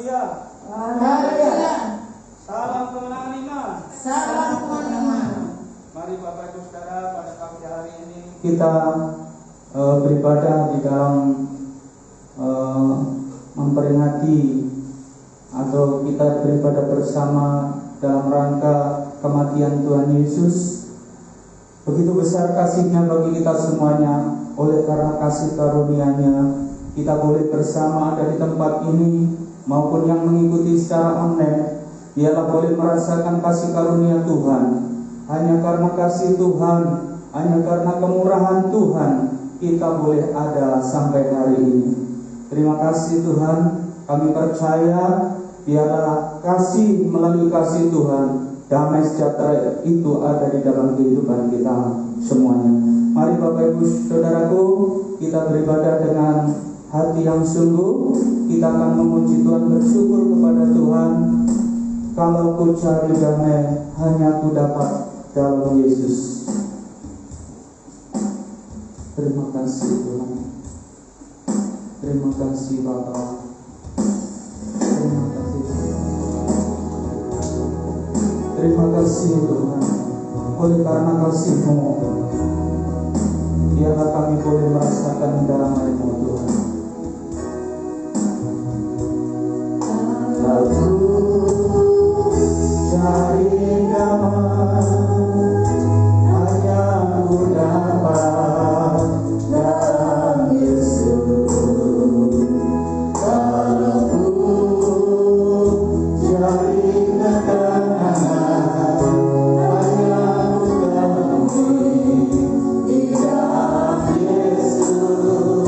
Haleluya. Haleluya. Salam kemenangan iman. Salam kemenangan. Mari Bapak Ibu Saudara, pada pagi hari ini kita beribadah di dalam memperingati atau kita beribadah bersama dalam rangka kematian Tuhan Yesus. Begitu besar kasih-Nya bagi kita semuanya. Oleh karena kasih karunia-Nya, kita boleh bersama ada di tempat ini maupun yang mengikuti secara online. Biarlah boleh merasakan kasih karunia Tuhan. Hanya karena kasih Tuhan, hanya karena kemurahan Tuhan, kita boleh ada sampai hari ini. Terima kasih Tuhan. Kami percaya biarlah kasih melalui kasih Tuhan, damai sejahtera itu ada di dalam kehidupan kita semuanya. Mari Bapak Ibu Saudaraku, kita beribadah dengan hati yang sungguh. Kita akan memuji Tuhan, bersyukur kepada Tuhan. Kalau ku cari damai, hanya ku dapat dalam Yesus. Terima kasih Tuhan. Terima kasih Bapa. Terima kasih Tuhan. Terima kasih Tuhan. Oleh karena kasih-Mu, biarlah kami boleh merasakan damai-Mu Tuhan. Lalu cari damai, hanya ku dapat dalam Yesus. Kalau ku cari ketenangan, hanya ku temui di dalam Yesus.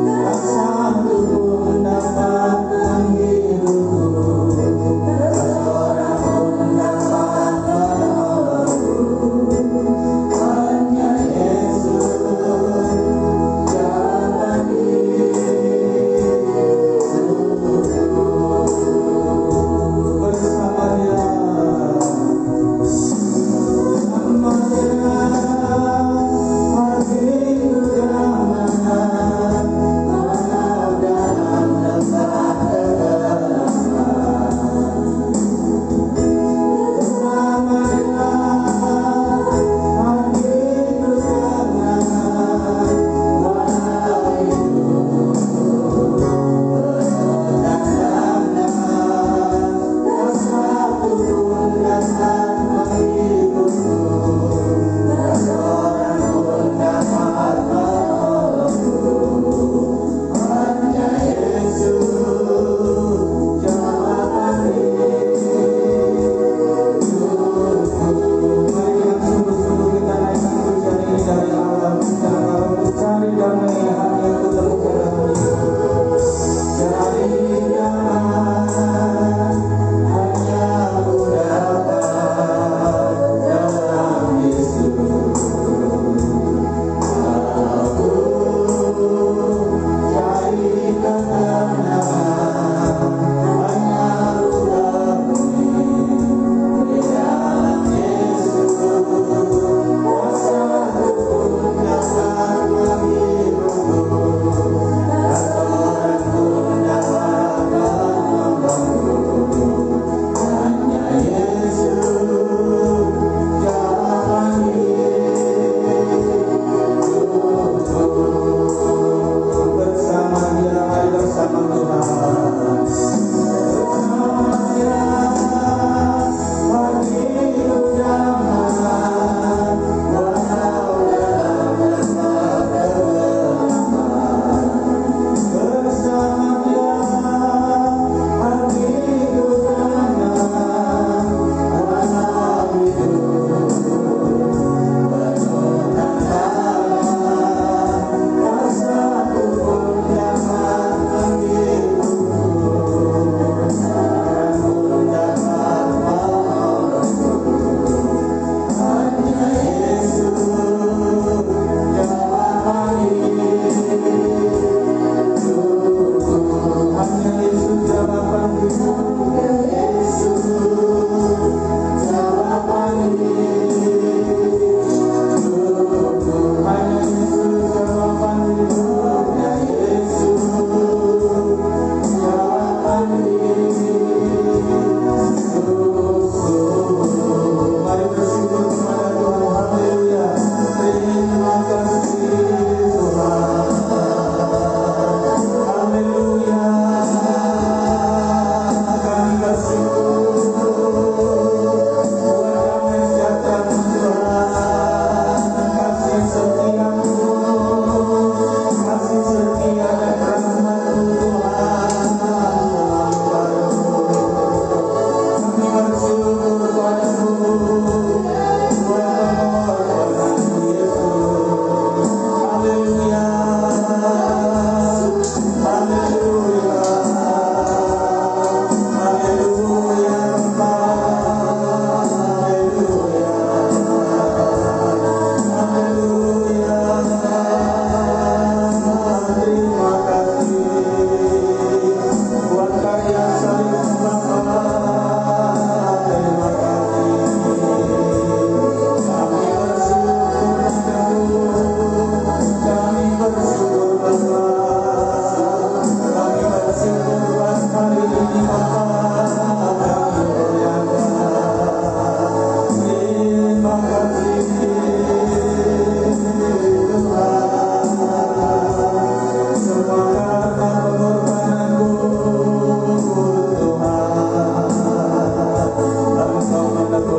Tak satu pun dapat menghidupku, tak seorang pun dapat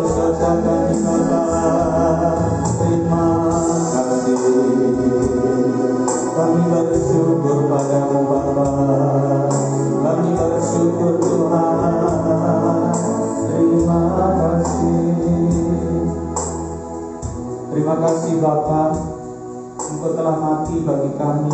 dosa kami Bapa. Terima kasih. Kami bersyukur padamu Bapa. Kami bersyukur Tuhan. Terima kasih. Terima kasih Bapa. Engkau telah mati bagi kami,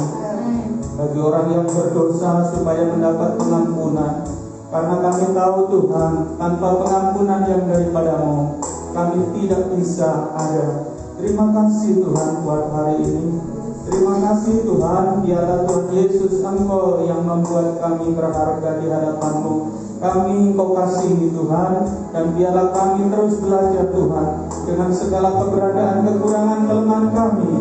bagi orang yang berdosa supaya mendapat pengampunan. Karena kami tahu Tuhan, tanpa pengampunan yang daripadamu, kami tidak bisa ada. Terima kasih Tuhan buat hari ini. Terima kasih Tuhan, biarlah Tuhan Yesus Engkau yang membuat kami berharga di hadapan-Mu. Kami Engkau kasihi Tuhan, dan biarlah kami terus belajar Tuhan. Dengan segala keberadaan, kekurangan, kelemahan kami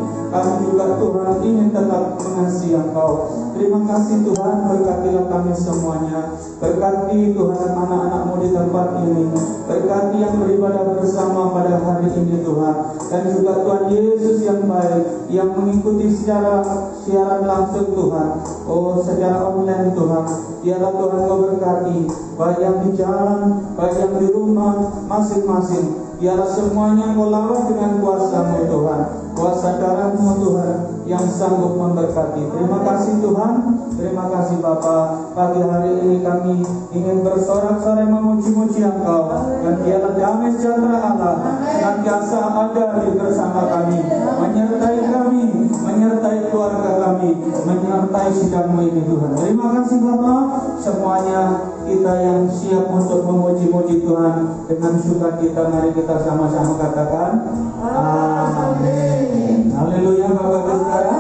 juga Tuhan ingin tetap mengasihi Engkau. Terima kasih Tuhan, berkatilah kami semuanya. Berkati Tuhan anak-anak-Mu di tempat ini. Berkati yang beribadah bersama pada hari ini Tuhan. Dan juga Tuhan Yesus yang baik, yang mengikuti secara siaran langsung Tuhan. Oh, secara online Tuhan. Biarlah Tuhan Kau berkati, baik yang di jalan, baik yang di rumah, masing-masing. Biarlah semuanya Kau lawan dengan kuasa-Mu Tuhan. Kuasa darah-Mu Tuhan yang sanggup memberkati. Terima kasih Tuhan. Terima kasih Bapa. Pagi hari ini kami ingin bersorak-sorai memuji-muji Engkau. Dan biarlah damai sejahtera Allah senantiasa ada di bersama kami, menyertai kami, menyertai keluarga kami, menyertai sidang-Mu ini Tuhan. Terima kasih Bapa. Semuanya kita yang siap untuk memuji-muji Tuhan dengan sukacita, mari kita sama-sama katakan amin. Haleluya Bapak Ibu Saudara.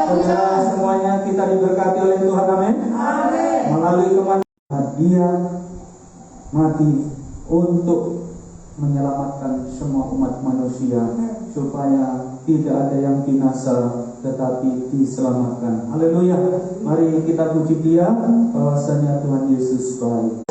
Saudara semuanya kita diberkati oleh Tuhan, amin. Melalui kematian Dia mati untuk menyelamatkan semua umat manusia, supaya tidak ada yang binasa tetapi diselamatkan. Haleluya. Mari kita puji Dia, bahwasanya Tuhan Yesus baik.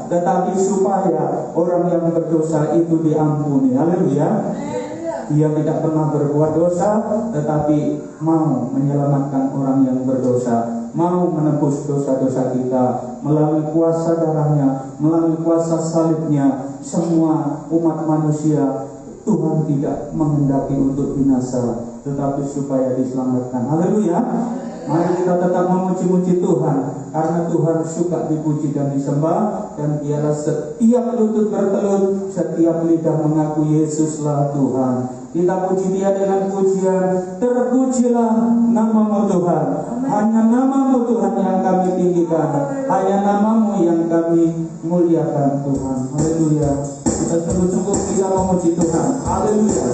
Tetapi supaya orang yang berdosa itu diampuni. Haleluya. Dia tidak pernah berbuat dosa, tetapi mau menyelamatkan orang yang berdosa, mau menebus dosa-dosa kita melalui kuasa darahnya, melalui kuasa salibnya. Semua umat manusia Tuhan tidak menghendaki untuk binasa, tetapi supaya diselamatkan. Haleluya. Mari kita tetap memuji-muji Tuhan, karena Tuhan suka dipuji dan disembah, dan Dialah setiap lutut bertelut, setiap lidah mengaku Yesuslah Tuhan. Kita puji Dia dengan pujian, terpujilah nama-Mu Tuhan. Hanya nama-Mu Tuhan yang kami tinggikan, hanya nama-Mu yang kami muliakan Tuhan. Haleluya. Kita sungguh-sungguh kita memuji Tuhan. Haleluya.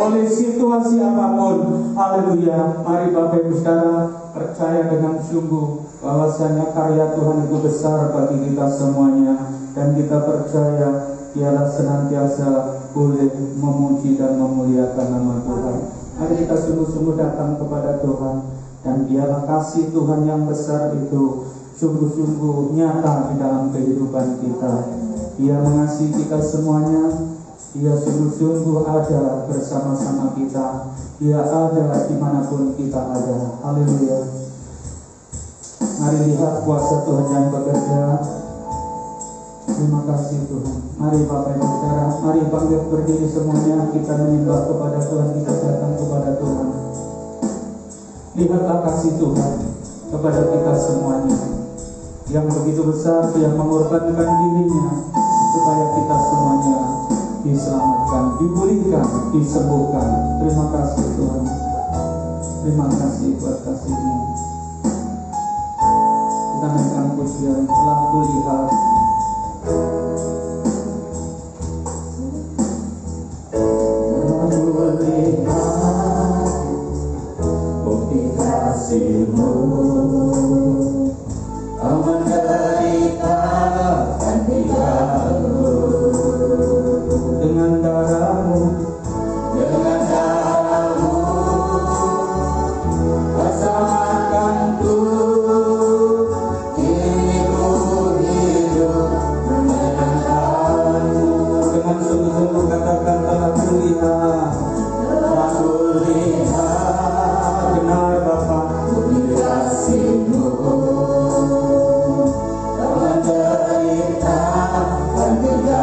oleh situasi apapun. Haleluya. Mari Bapak Ibu Saudara percaya dengan sungguh bahwasanya karya Tuhan itu besar bagi kita semuanya, dan kita percaya Dialah senantiasa boleh memuji dan memuliakan nama Tuhan. Mari kita sungguh-sungguh datang kepada Tuhan, dan Dialah kasih Tuhan yang besar itu sungguh-sungguh nyata di dalam kehidupan kita. Dia mengasihi kita semuanya. Dia sungguh-sungguh ada bersama-sama kita. Dia ada dimanapun kita ada. Haleluya. Mari lihat kuasa Tuhan yang bekerja. Terima kasih Tuhan. Mari Bapak Ibu Saudara, mari bangkit berdiri semuanya. Kita menyembah kepada Tuhan, kita datang kepada Tuhan. Lihatlah kasih Tuhan kepada kita semuanya yang begitu besar, yang mengorbankan dirinya supaya kita semuanya diselamatkan, dipulihkan, disembuhkan. Terima kasih Tuhan. Terima kasih buat kasih-Mu. Kita naikkan pujian, telah kulihat bukti kasih-Mu, Kau menderitakan tinggalmu dengan darah-Mu, Kau selamatkanku. Kini ku hidup menyenangkan-Mu. Dengan sungguh-sungguh katakan, telah kulihat, benar Bapa, bukti kasih-Mu, Kau menderitakan tinggalmu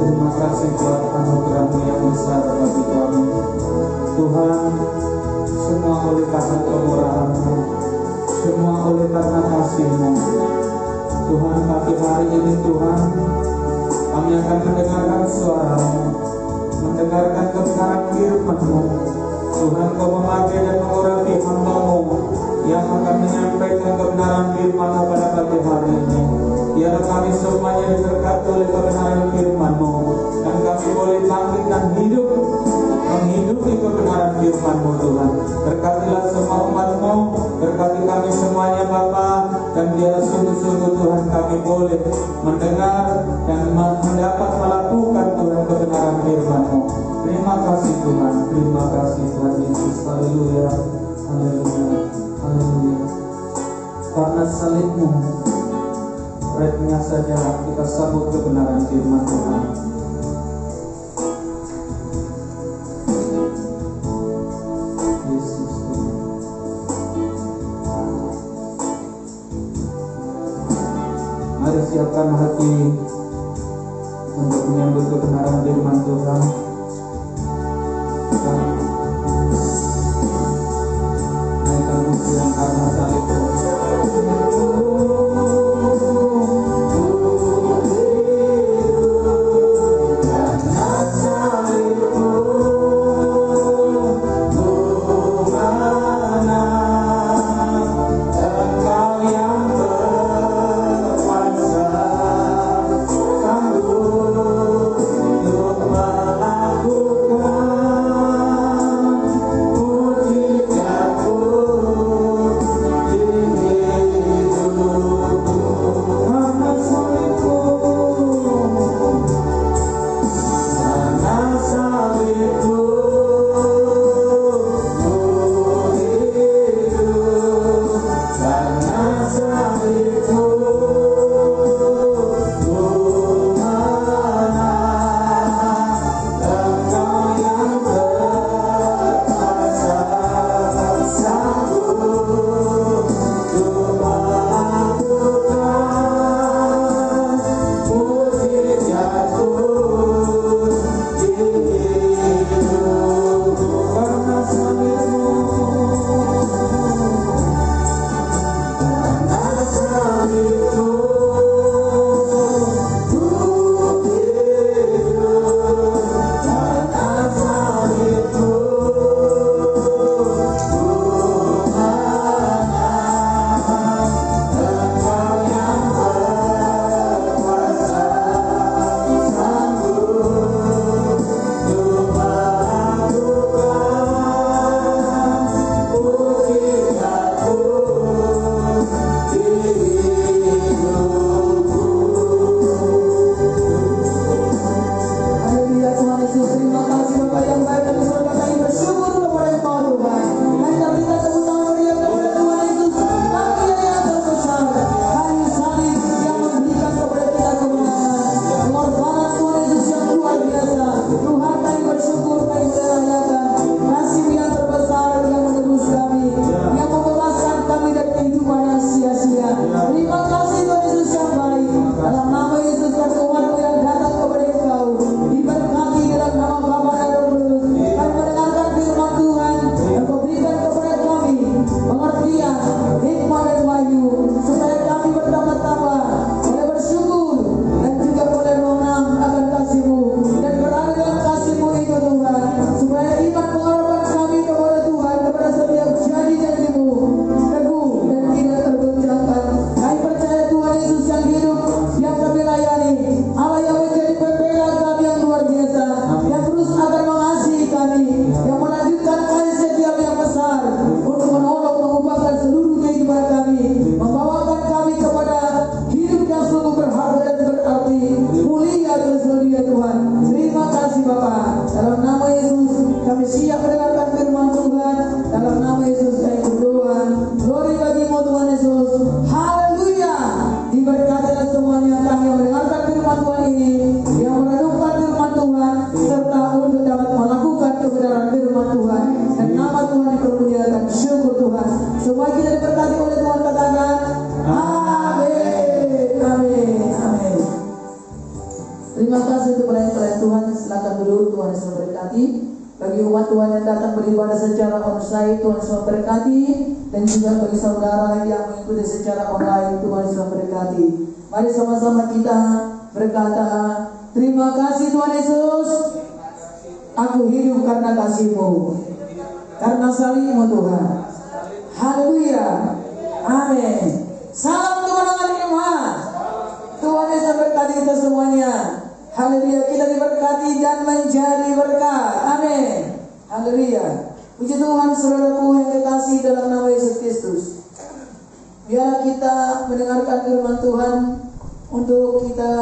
terima kasih buat anugerah-Mu yang besar bagi kami. Tuhan, semua oleh karena kemurahan-Mu, semua oleh karena kasih-Mu. Tuhan, pagi hari ini Tuhan, kami akan mendengarkan suara-Mu, mendengarkan kebenaran firman-Mu. Tuhan, Kau memakai dan mengurapi hamba-Mu yang akan menyampaikan kebenaran firman-Mu pada pagi hari ini. Biarlah kami semuanya diberkati oleh kebenaran firman-Mu, dan kami boleh bangkit dan hidup menghidupi kebenaran firman-Mu Tuhan. Berkatilah semua umat-Mu, berkati kami semuanya Bapa, dan biarlah sungguh-sungguh Tuhan kami boleh mendengar dan mendapat melakukan Tuhan kebenaran firman-Mu. Terima kasih Tuhan, terima kasih Tuhan Yesus. Haleluya, haleluya, haleluya. Karena salib-Mu, rednya saja kita sambut kebenaran firman Tuhan. Yesus Tuhan. Mari siapkan hati untuk menyambut kebenaran firman Tuhan. Naikkan pujian karena salib-Mu. Terima kasih untuk Tuhan, silakan duduk. Tuhan Yesus memberkati. Bagi umat Tuhan yang datang beribadah secara onsite, Tuhan Yesus memberkati. Dan juga bagi saudara yang mengikuti secara online, Tuhan Yesus memberkati. Mari sama-sama kita berkata, terima kasih Tuhan Yesus. Aku hidup karena kasih-Mu, karena salib-Mu Tuhan. Haleluya. Amin. Salam kemenangan iman. Tuhan Yesus berkati kita semuanya. Haleluya. Kita diberkati dan menjadi berkat. Amin. Haleluya. Puji Tuhan, saudaraku yang kekasih dalam nama Yesus Kristus. Biarlah kita mendengarkan firman Tuhan untuk kita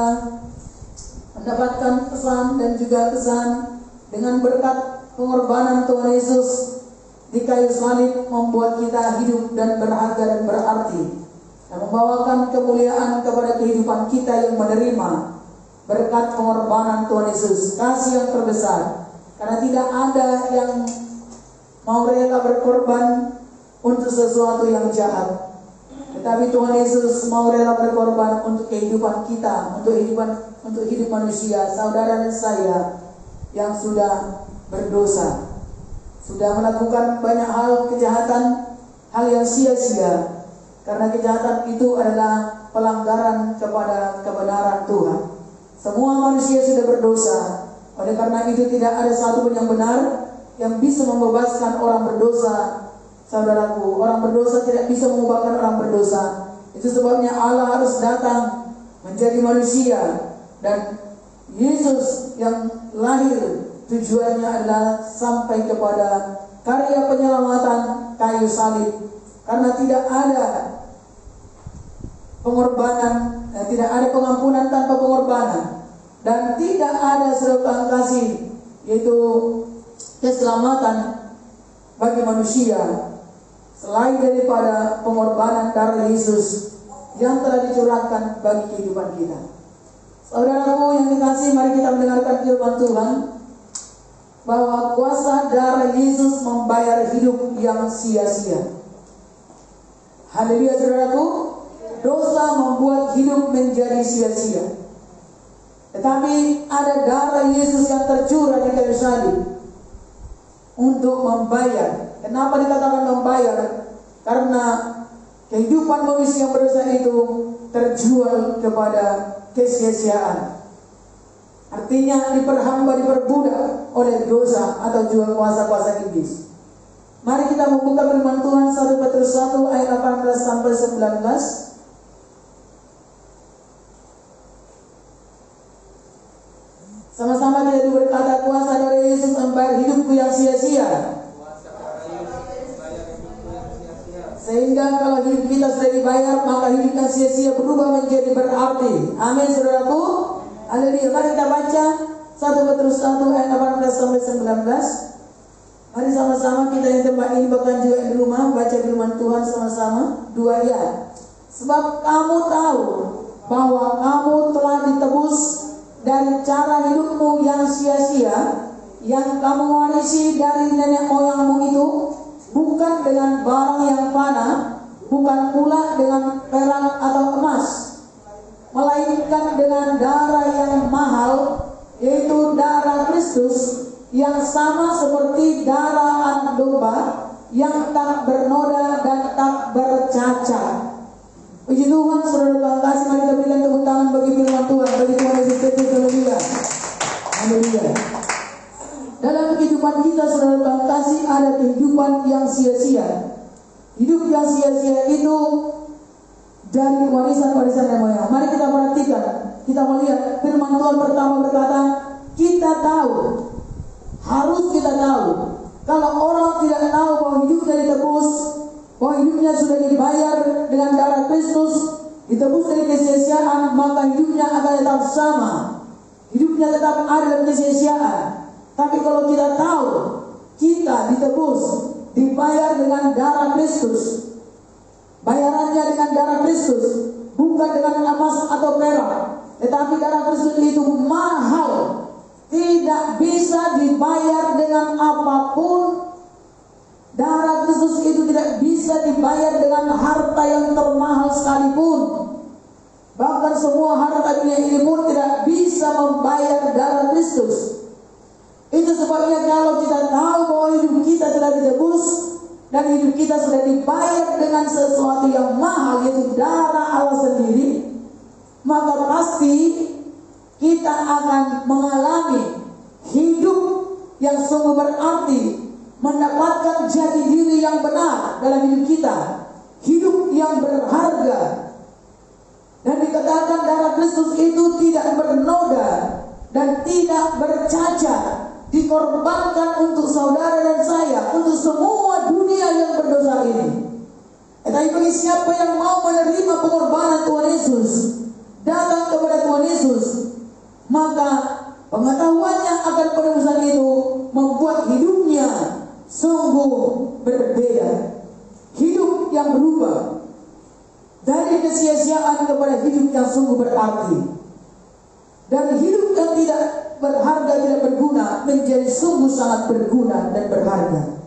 mendapatkan pesan dan juga kesan dengan berkat pengorbanan Tuhan Yesus di kayu salib, membuat kita hidup dan berharga dan berarti, dan membawakan kemuliaan kepada kehidupan kita yang menerima berkat pengorbanan Tuhan Yesus, kasih yang terbesar. Karena tidak ada yang mau rela berkorban untuk sesuatu yang jahat, tetapi Tuhan Yesus mau rela berkorban untuk kehidupan kita, untuk hidup manusia, saudara dan saya yang sudah berdosa, sudah melakukan banyak hal kejahatan, hal yang sia-sia, karena kejahatan itu adalah pelanggaran kepada kebenaran Tuhan. Semua manusia sudah berdosa, oleh karena itu tidak ada satu pun yang benar yang bisa membebaskan orang berdosa. Saudaraku, orang berdosa tidak bisa mengubahkan orang berdosa. Itu sebabnya Allah harus datang menjadi manusia, dan Yesus yang lahir tujuannya adalah sampai kepada karya penyelamatan kayu salib. Karena tidak ada pengorbanan, tidak ada pengampunan tanpa pengorbanan, dan tidak ada serupa kasih, yaitu keselamatan bagi manusia selain daripada pengorbanan darah Yesus yang telah dicurahkan bagi kehidupan kita. Saudaraku yang dikasihi, mari kita mendengarkan firman Tuhan bahwa kuasa darah Yesus membayar hidup yang sia-sia. Haleluya saudaraku, dosa membuat hidup menjadi sia-sia. Tetapi ada darah Yesus yang tercurah di kayu salib untuk membayar. Kenapa dikatakan membayar? Karena kehidupan manusia yang berdosa itu terjual kepada kesia-siaan. Artinya diperhamba, diperbudak oleh dosa atau juga kuasa-kuasa iblis. Mari kita membuka firman Tuhan 1 Petrus 1 ayat 18 sampai 19. Sama-sama kita berkata, kuasa dari Yesus membayar hidupku yang sia-sia. Sehingga kalau hidup kita sudah dibayar, maka hidup yang sia-sia berubah menjadi berarti. Amin saudaraku. Haleluya. Mari kita baca 1 Petrus 1 ayat 18 sampai 19. Mari sama-sama kita yang tempat ini, bahkan juga di rumah, baca firman Tuhan sama-sama 2 ayat. Sebab kamu tahu bahwa kamu telah ditebus dari cara hidupmu yang sia-sia yang kamu warisi dari nenek moyangmu itu, bukan dengan barang yang fana, bukan pula dengan perak atau emas, melainkan dengan darah yang mahal, yaitu darah Kristus, yang sama seperti darah anak domba yang tak bernoda dan tak bercacat. Puji Tuhan, saudara kasih, mari kita berikan tepuk tangan bagi firman Tuhan, bagi Tuhan Yesus Kristus. Haleluya. Haleluya. Dalam kehidupan kita, saudara kasih, ada kehidupan yang sia-sia. Hidup yang sia-sia itu dari warisan-warisan yang moyang. Mari kita perhatikan, kita melihat firman Tuhan pertama berkata, kita tahu, harus kita tahu. Kalau orang tidak tahu bahwa hidupnya ditebus, bahwa hidupnya sudah dibayar dengan darah Kristus, ditebus dari kesia-siaan, maka hidupnya akan tetap sama. Hidupnya tetap ada dalam kesia-siaan. Tapi kalau kita tahu kita ditebus, dibayar dengan darah Kristus, bayarannya dengan darah Kristus, bukan dengan emas atau perak, tetapi darah Kristus itu mahal, tidak bisa dibayar dengan apapun. Darah Kristus itu tidak bisa dibayar dengan harta yang termahal sekalipun. Bahkan semua harta dunia ini pun tidak bisa membayar darah Kristus. sebabnya kalau kita tahu bahwa hidup kita telah ditebus dan hidup kita sudah dibayar dengan sesuatu yang mahal, yaitu darah Allah sendiri, maka pasti kita akan mengalami hidup yang sungguh berarti, mendapatkan jati diri yang benar dalam hidup kita, hidup yang berharga. Dan dikatakan darah Kristus itu tidak bernoda dan tidak bercacat, dikorbankan untuk saudara dan saya, untuk semua dunia yang berdosa ini. Tetapi bagi siapa yang mau menerima pengorbanan Tuhan Yesus, datang kepada Tuhan Yesus, maka pengetahuannya akan penebusan itu membuat hidupnya sungguh berbeda. Hidup yang berubah dari kesia-siaan kepada hidup yang sungguh berarti. Dan hidup yang tidak berharga, tidak berguna, menjadi sungguh sangat berguna dan berharga.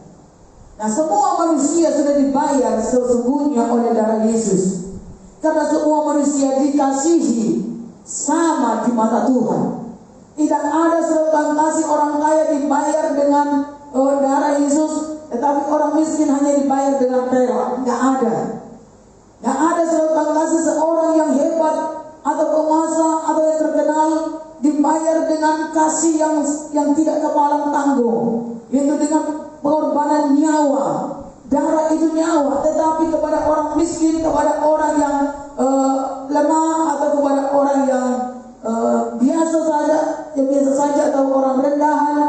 Nah, semua manusia sudah dibayar sesungguhnya oleh darah Yesus. Karena semua manusia dikasihi sama di mata Tuhan. Tidak ada sebutan kasih orang kaya dibayar dengan darah Yesus, tetapi orang miskin hanya dibayar dengan perak. Tidak ada. Tidak ada sebutan kasih seorang yang hebat atau penguasa atau yang terkenal dibayar dengan kasih yang tidak kepalang tanggung, yaitu dengan pengorbanan nyawa. Darah itu nyawa, tetapi kepada orang miskin, kepada orang yang lemah, atau kepada orang yang biasa saja atau orang rendahan,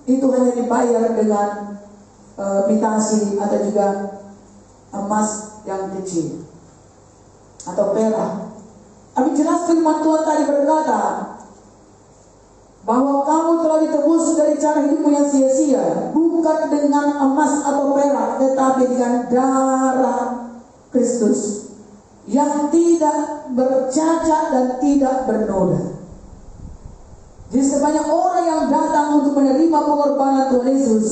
itu hanya dibayar dengan imitasi atau juga emas yang kecil atau perak. Tapi jelas firman Tuhan tadi berkata bahwa kamu telah ditebus dari cara hidupmu yang sia-sia, bukan dengan emas atau perak, tetapi dengan darah Kristus yang tidak bercacat dan tidak bernoda. Jadi sebanyak orang yang datang untuk menerima pengorbanan Tuhan Yesus,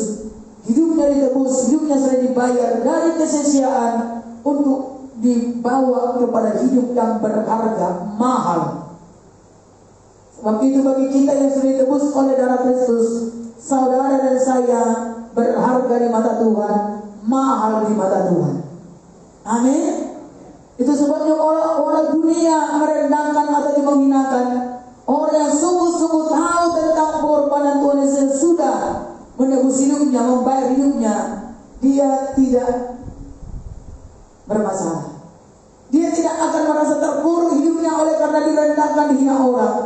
hidupnya ditebus, hidupnya sudah dibayar dari kesia-siaan untuk dibawa kepada hidup yang berharga, mahal. Sebab itu bagi kita yang sudah ditebus oleh darah Kristus, saudara dan saya berharga di mata Tuhan, mahal di mata Tuhan. Amin. Itu sebabnya orang dunia merendahkan atau menghinakan orang yang sungguh-sungguh tahu tentang pengorbanan Tuhan Yesus, sudah menebus hidupnya, membayar hidupnya, dia tidak bermasalah. Dia tidak akan merasa terpuruk hidupnya oleh karena direndahkan, dihina orang.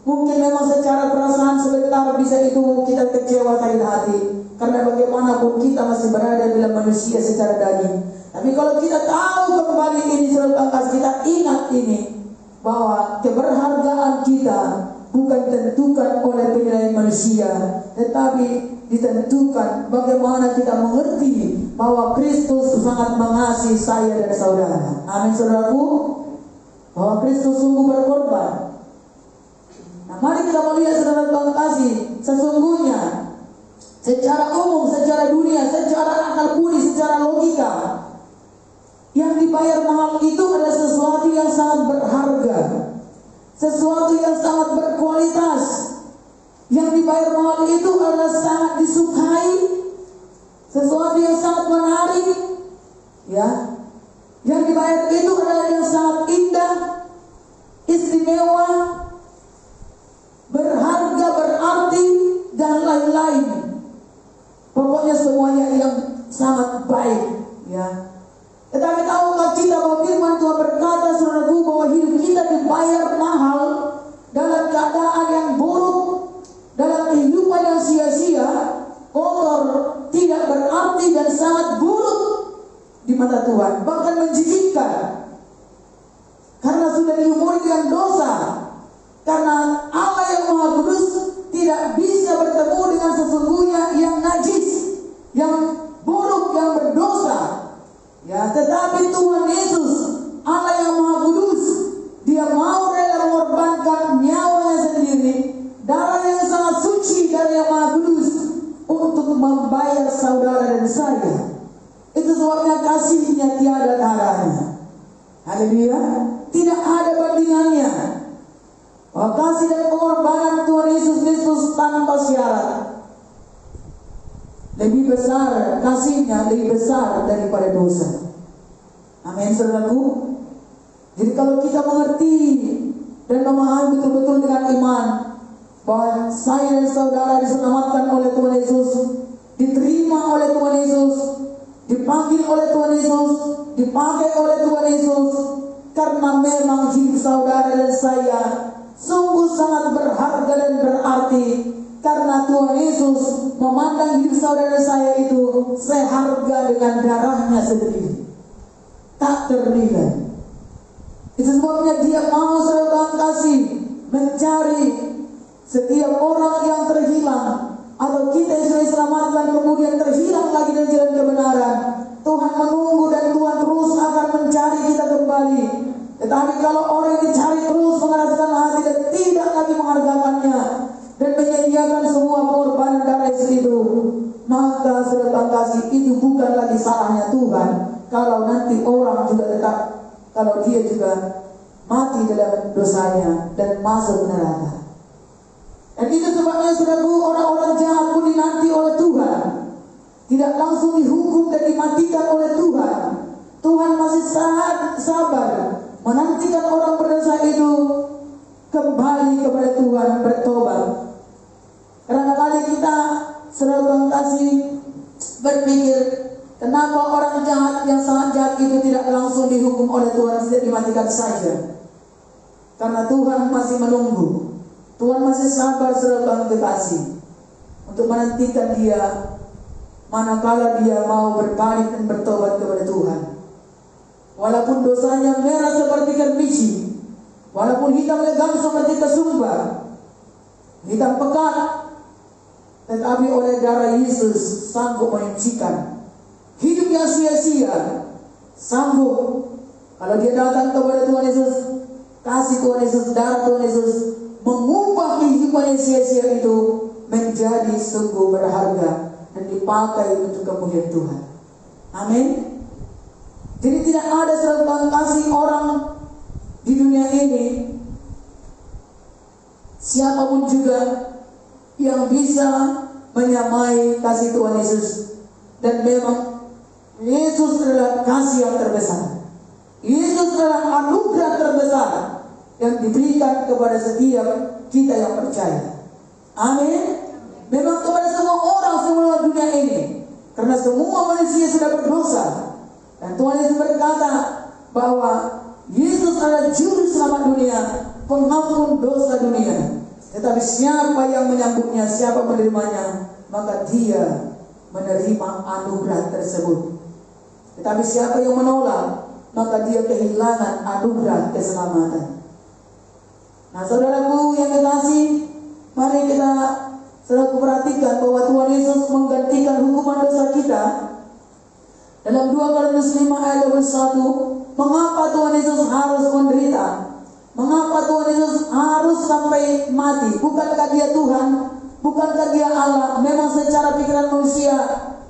Mungkin memang secara perasaan sebentar bisa itu kita kecewa sakit hati, karena bagaimanapun kita masih berada dalam manusia secara daging. Tapi kalau kita tahu kembali ini, saudara kasih, kita ingat ini, bahwa keberhargaan kita bukan ditentukan oleh penilaian manusia, tetapi ditentukan bagaimana kita mengerti bahwa Kristus sangat mengasihi saya dan saudara. Amin, saudaraku. Bahwa Kristus sungguh berkorban. Nah, mari kita melihat, saudara Tuhan kasih, sesungguhnya secara umum, secara dunia, secara akal budi, secara logika, yang dibayar mahal itu adalah sesuatu yang sangat berharga, sesuatu yang sangat berkualitas. Yang dibayar mahal itu adalah sangat disukai, sesuatu yang sangat menarik, ya. Yang dibayar itu adalah yang sangat indah, istimewa, berharga, berarti, dan lain-lain. Pokoknya semuanya yang sangat baik, ya. Tetapi tahukah kita bahwa firman Tuhan berkata, saudaraku, bahwa hidup kita dibayar mahal dalam keadaan yang buruk, dalam kehidupan yang sia-sia, kotor, tidak berarti, dan sangat buruk di mata Tuhan, bahkan menjijikkan, karena sudah diumuri dengan dosa. Karena Allah yang Maha Kudus tidak bisa bertemu dengan sesungguhnya yang najis, yang buruk, yang berdosa. Ya, tetapi Tuhan Yesus, Allah yang Maha Kudus, Dia mau rela mengorbankan nyawanya sendiri, darah yang sangat suci, darah yang Maha Kudus, untuk membayar saudara dan saya. Itu sebabnya kasihnya tiada taranya. Haleluya. Tidak ada bandingannya. Bahwa kasih dan pengorbanan Tuhan Yesus Kristus tanpa syarat. lebih besar kasihnya, lebih besar daripada dosa. Amin, saudaraku. Jadi kalau kita mengerti dan memahami betul-betul dengan iman bahwa saya dan saudara diselamatkan oleh Tuhan Yesus, diterima oleh Tuhan Yesus, dipanggil oleh Tuhan Yesus, dipakai oleh Tuhan Yesus, karena memang hidup saudara dan saya sungguh sangat berharga dan berarti, karena Tuhan Yesus memandang hidup saudara saya itu seharga dengan darahnya sendiri, tak ternilai. Itu sebabnya Dia mau saudara kasih mencari setiap orang yang terhilang, atau kita yang sudah diselamatkan kemudian terhilang lagi dari jalan kebenaran. Tuhan menunggu dan Tuhan terus akan mencari kita kembali. Tetapi kalau orang yang dicari terus mengeraskan hati dan tidak lagi menghargakannya dan menyediakan semua pengorbanan darah itu, maka saudara kasih, itu bukan lagi salahnya Tuhan kalau nanti orang juga tetap, kalau dia juga mati dalam dosanya dan masuk neraka. Dan itu sebabnya saudaraku, orang-orang jahat pun dinanti oleh Tuhan, tidak langsung dihukum dan dimatikan oleh Tuhan. Tuhan masih sangat sabar menantikan orang berdosa itu kembali kepada Tuhan, bertobat. Karena kali kita saudara kasih berpikir, kenapa orang jahat yang sangat jahat itu tidak langsung dihukum oleh Tuhan, tidak dimatikan saja? Karena Tuhan masih menunggu, Tuhan masih sabar saudara kasih untuk menantikan dia manakala dia mau berbalik dan bertobat kepada Tuhan. Walaupun dosanya merah seperti kerbiji, walaupun hitam legam seperti kesumba, hitam pekat, tetapi oleh darah Yesus sanggup menyucikan. Hidup yang sia-sia sanggup, kalau dia datang kepada Tuhan Yesus, kasih Tuhan Yesus, darah Tuhan Yesus mengubah kehidupan yang sia-sia itu menjadi sungguh berharga dan dipakai untuk kemuliaan Tuhan. Amin. Jadi tidak ada serta kasih orang di dunia ini, siapapun juga yang bisa menyamai kasih Tuhan Yesus. Dan memang Yesus adalah kasih yang terbesar. Yesus adalah anugerah terbesar yang diberikan kepada setiap kita yang percaya. Amin. Memang kepada semua orang seluruh dunia ini, karena semua manusia sudah berdosa. Dan Tuhan Yesus berkata bahwa Yesus adalah juru selamat dunia, pengampun dosa dunia. Tetapi siapa yang menyambutnya, siapa menerimanya, maka dia menerima anugerah tersebut. Tetapi siapa yang menolak, maka dia kehilangan anugerah keselamatan. Nah, saudaraku yang kekasih, mari kita saudaraku perhatikan bahwa Tuhan Yesus menggantikan hukuman dosa kita. Dalam 2 Korintus 5 ayat 21, mengapa Tuhan Yesus harus menderita? Mengapa Tuhan Yesus harus sampai mati? Bukankah Dia Tuhan? Bukankah Dia Allah? Memang secara pikiran manusia,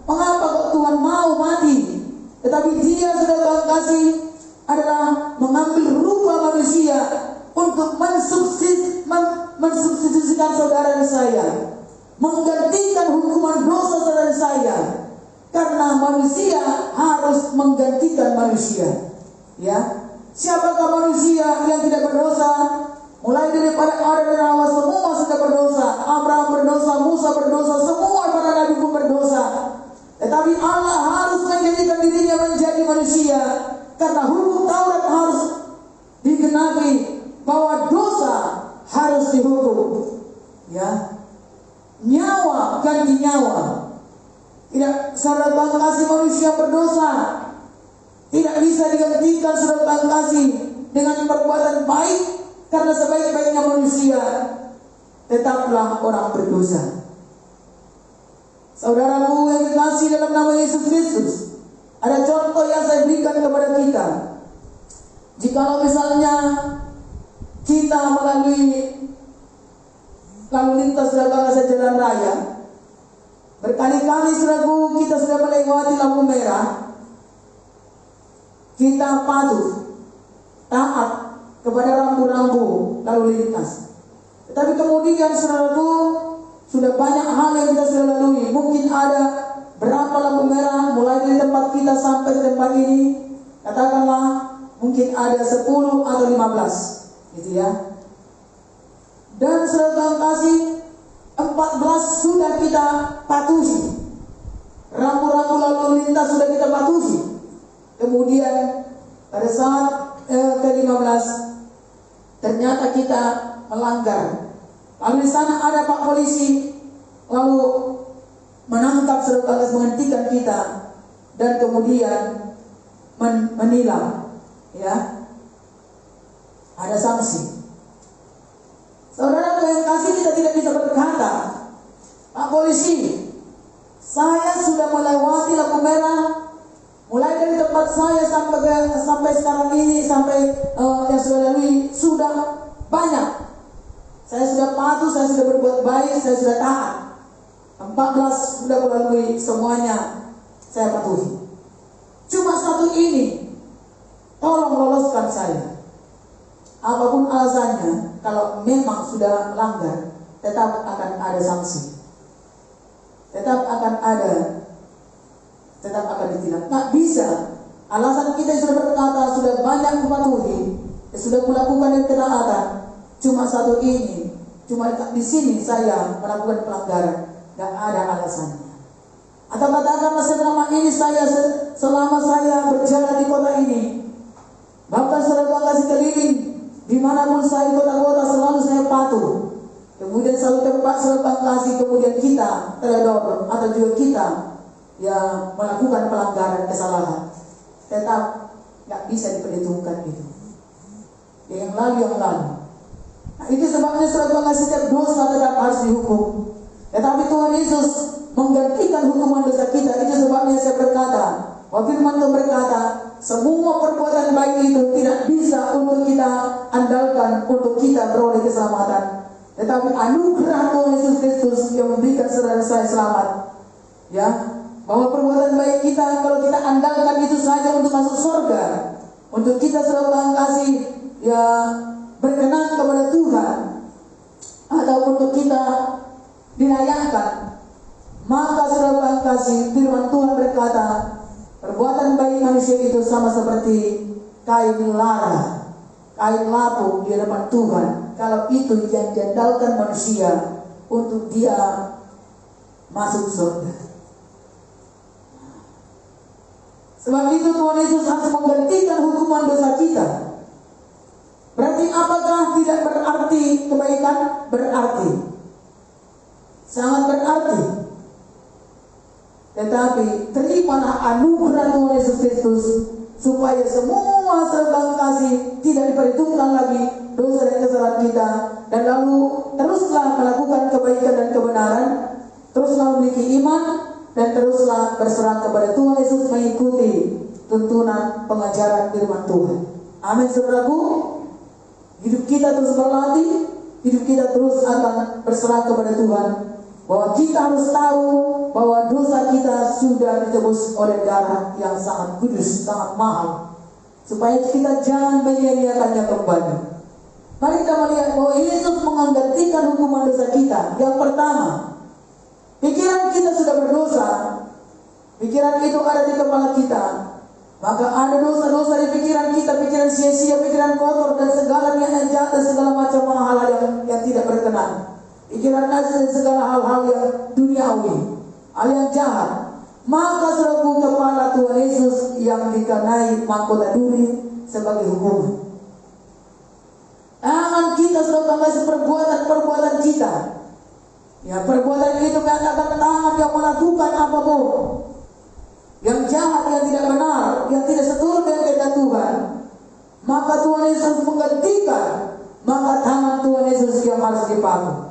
mengapa kok Tuhan mau mati? Tetapi Dia sudah kasih adalah mengambil rupa manusia untuk mensubstitusikan saudara dan saya, menggantikan hukuman dosa saudara saya. Karena manusia harus menggantikan manusia. Ya, siapakah manusia yang tidak berdosa? Mulai daripada Adam dan Hawa semua sudah berdosa. Abraham berdosa, Musa berdosa, semua para nabi pun berdosa. Tetapi Allah harus menjadikan dirinya menjadi manusia, karena hukum Taurat harus digenapi, bahwa dosa harus dihukum. Ya, nyawa ganti nyawa. Tidak, saudara kasih manusia berdosa tidak bisa digantikan saudara kasih dengan perbuatan baik, karena sebaik-baiknya manusia tetaplah orang berdosa. Saudaraku yang dikasih dalam nama Yesus Kristus, ada contoh yang saya berikan kepada kita. Jikalau misalnya kita melalui lalu lintas dalam jalan raya, berkali-kali saudaraku kita sudah melewati lampu merah, kita patuh, taat kepada rambu-rambu lalu lintas. Tetapi kemudian saudaraku, sudah banyak hal yang kita sudah lalui. Mungkin ada berapa lampu merah mulai dari tempat kita sampai ke tempat ini? Katakanlah mungkin ada 10 atau 15, gitu ya. Dan saudara kasih 14 sudah kita patuhi. Rambu-rambu lalu lintas sudah kita patuhi. Kemudian pada saat ke-15 ternyata kita melanggar. Lalu di sana ada Pak Polisi lalu menangkap saudara, menghentikan kita dan kemudian menilang, ya. Ada sanksi. Saudara yang kasih, kita tidak bisa berkata, Pak Polisi, saya sudah melewati lampu merah, mulai dari tempat saya sampai sekarang ini, sampai yang sudah lalui sudah banyak. Saya sudah patuh, saya sudah berbuat baik, saya sudah taat. 14 sudah melalui semuanya, saya patuhi. Cuma satu ini, tolong loloskan saya. Apapun alasannya, kalau memang sudah melanggar, tetap akan ada sanksi. Tetap akan ditindak. Nggak bisa. Alasan kita yang sudah berkata, sudah banyak mematuhi, sudah melakukan yang ketaatan. Cuma satu ini, cuma di sini saya melakukan pelanggaran. Nggak ada alasannya. Atau katakanlah selama saya berjalan di kota ini, bahkan saudara kasih keliling, dimanapun saya kota-kota selalu saya patuh. Kemudian satu tempat saudara kasih, kemudian kita teledor atau juga kita yang melakukan pelanggaran kesalahan, tetap nggak bisa diperhitungkan itu. Yang lalu. Nah, itu sebabnya saudara kasih setiap dosa tetap harus dihukum. Tetapi Tuhan Yesus menggantikan hukuman dosa kita. Itu sebabnya saya berkata, firman Tuhan berkata, semua perbuatan baik itu tidak bisa untuk kita andalkan untuk kita beroleh keselamatan. Tetapi anugerah Tuhan Yesus Kristus yang memberikan saudara saya selamat. Ya, bahwa perbuatan baik kita kalau kita andalkan itu saja untuk masuk surga, untuk kita selalu kasih ya berkenan kepada Tuhan, atau untuk kita dilayakkan, maka saudara kasih firman Tuhan berkata, perbuatan baik manusia itu sama seperti kain lara, kain lapuk di hadapan Tuhan. Kalau itu yang diandalkan manusia untuk dia masuk surga. Sebab itu Tuhan Yesus harus menggantikan hukuman dosa kita. Berarti apakah tidak berarti kebaikan? Berarti. Sangat berarti. Tetapi terimalah anugerah Tuhan Yesus Kristus supaya semua serba kasih tidak diperhitungkan lagi dosa dan kesalahan kita, dan lalu teruslah melakukan kebaikan dan kebenaran, teruslah memiliki iman, dan teruslah berserah kepada Tuhan Yesus mengikuti tuntunan pengajaran firman Tuhan. Amin, saudaraku. Hidup kita terus berlatih, hidup kita terus akan berserah kepada Tuhan, bahwa kita harus tahu bahwa dosa kita sudah ditebus oleh darah yang sangat kudus, sangat mahal, supaya kita jangan menyia-nyiakannya kembali. Mari kita melihat bahwa Yesus menggantikan hukuman dosa kita. Yang pertama, pikiran kita sudah berdosa, pikiran itu ada di kepala kita, maka ada dosa-dosa di pikiran kita, pikiran sia-sia, pikiran kotor, dan segala yang jahat, dan segala macam hal-hal yang tidak berkenan. Pikiran najis dan segala hal-hal yang duniawi, hal yang jahat. Maka serbu kepala Tuhan Yesus yang dikenai mahkota duri sebagai hukuman. Tangan kita sudah mengasih perbuatan kita. Ya, perbuatan itu mengatakan tangan yang melakukan apapun yang jahat, yang tidak benar, yang tidak seturut dengan kehendak Tuhan, maka Tuhan Yesus menggantikan. Maka tangan Tuhan Yesus yang harus dipakai.